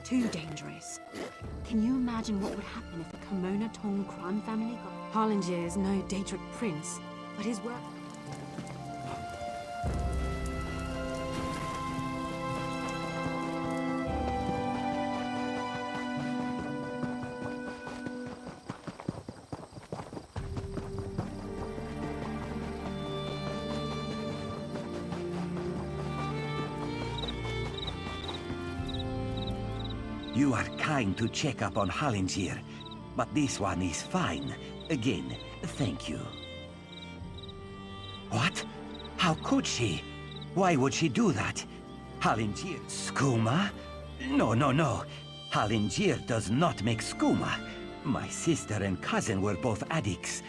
Too dangerous. Can you imagine what would happen if the Kimona Tong crime family got... Hallengier is no Daedric prince, but his work... You are kind to check up on Hallengier, but this one is fine. Again, thank you. What? How could she? Why would she do that? Hallengier... Skooma? No, no, no. Hallengier does not make skooma. My sister and cousin were both addicts.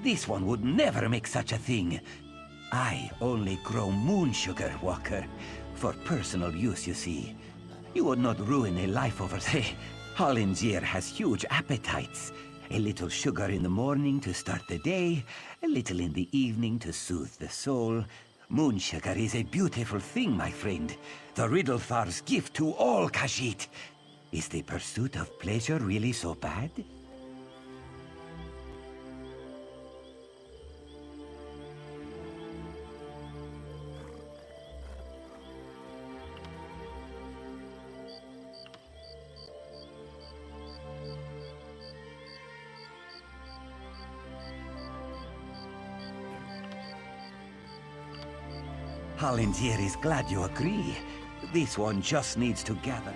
This one would never make such a thing. I only grow moon sugar, Walker. For personal use, you see. You would not ruin a life over there. Hallengier has huge appetites. A little sugar in the morning to start the day, a little in the evening to soothe the soul. Moon sugar is a beautiful thing, my friend. The Riddlethar's gift to all Khajiit. Is the pursuit of pleasure really so bad? Hallengier is glad you agree. This one just needs to gather.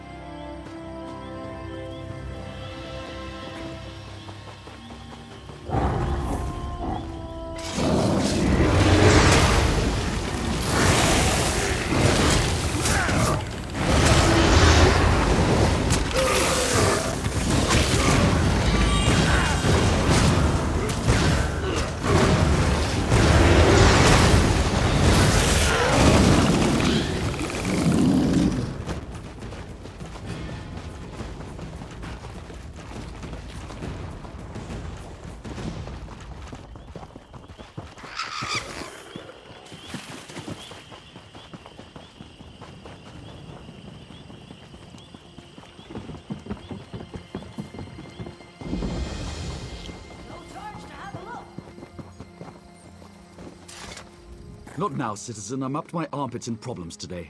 Not now, citizen. I'm up to my armpits in problems today.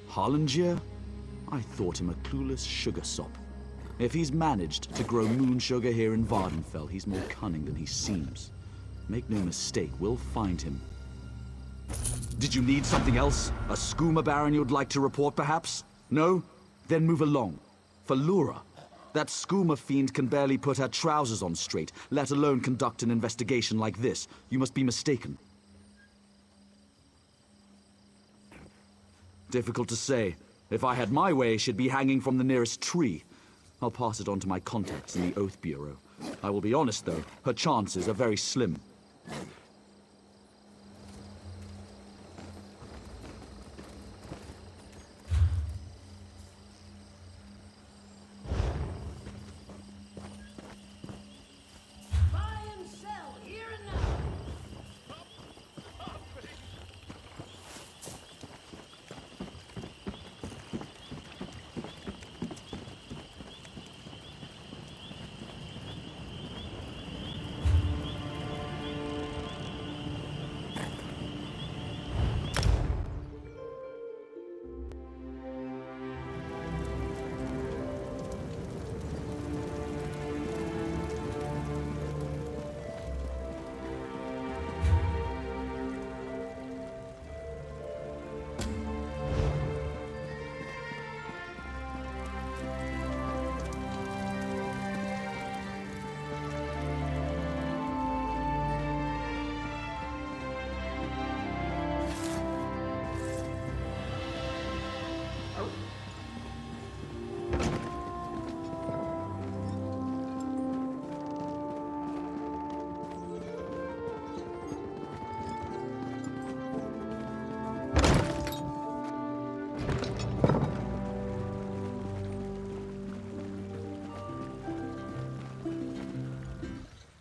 Hallengier? I thought him a clueless sugar sop. If he's managed to grow moon sugar here in Vardenfell, he's more cunning than he seems. Make no mistake, we'll find him. Did you need something else? A skooma baron you'd like to report, perhaps? No? Then move along. For Lura. That skooma fiend can barely put her trousers on straight, let alone conduct an investigation like this. You must be mistaken. Difficult to say. If I had my way, she'd be hanging from the nearest tree. I'll pass it on to my contacts in the Oath Bureau. I will be honest, though, her chances are very slim.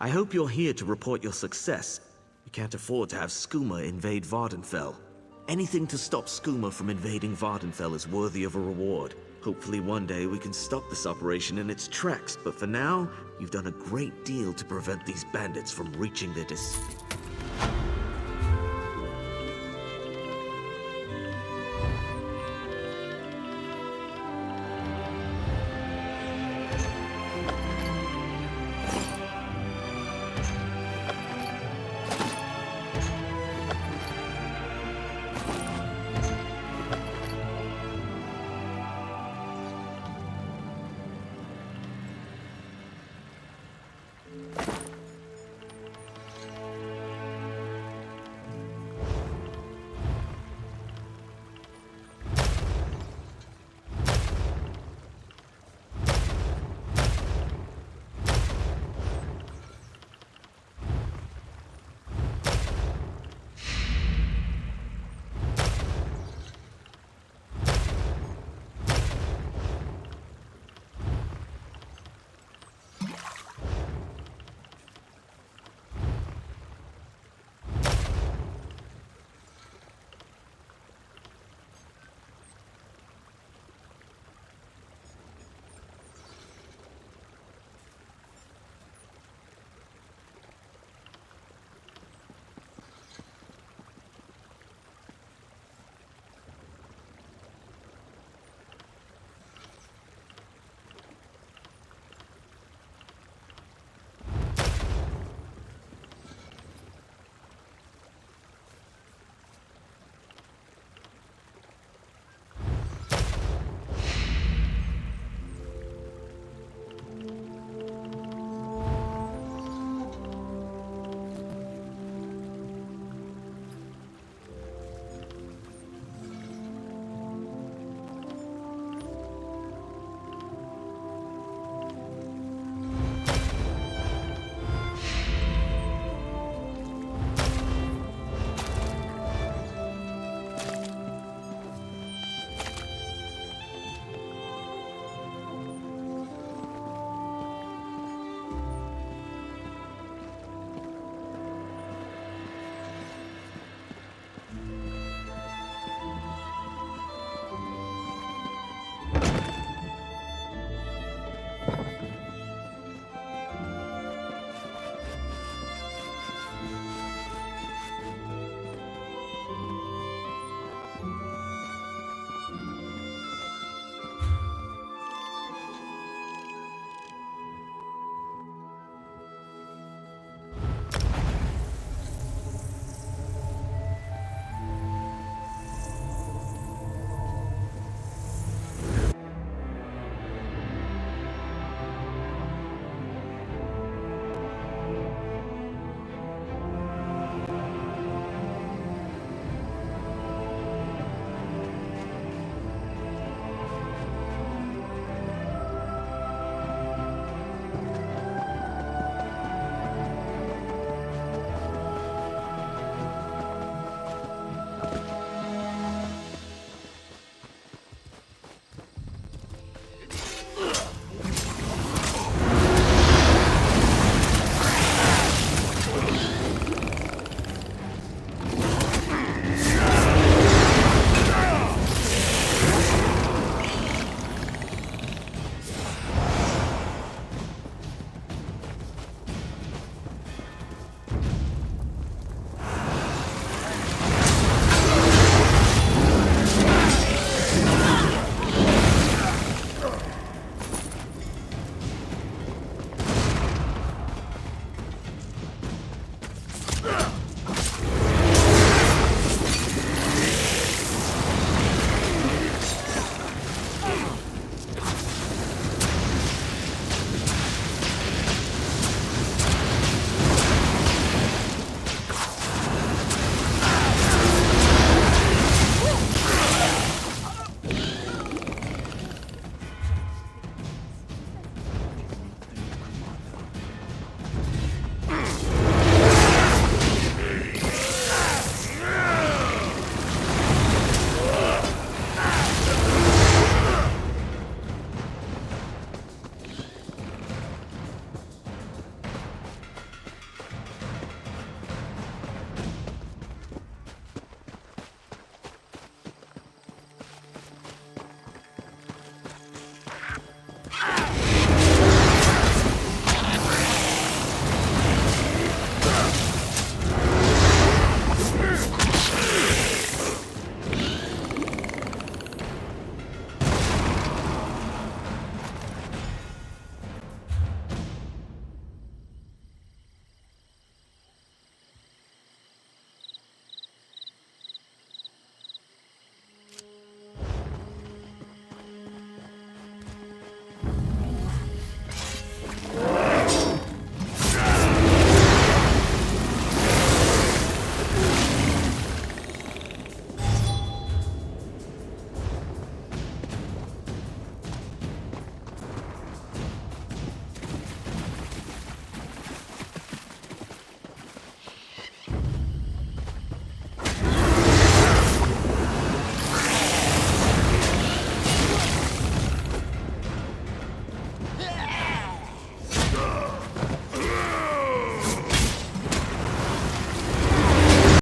I hope you're here to report your success. We can't afford to have Skooma invade Vardenfell. Anything to stop Skooma from invading Vardenfell is worthy of a reward. Hopefully one day we can stop this operation in its tracks, but for now, you've done a great deal to prevent these bandits from reaching their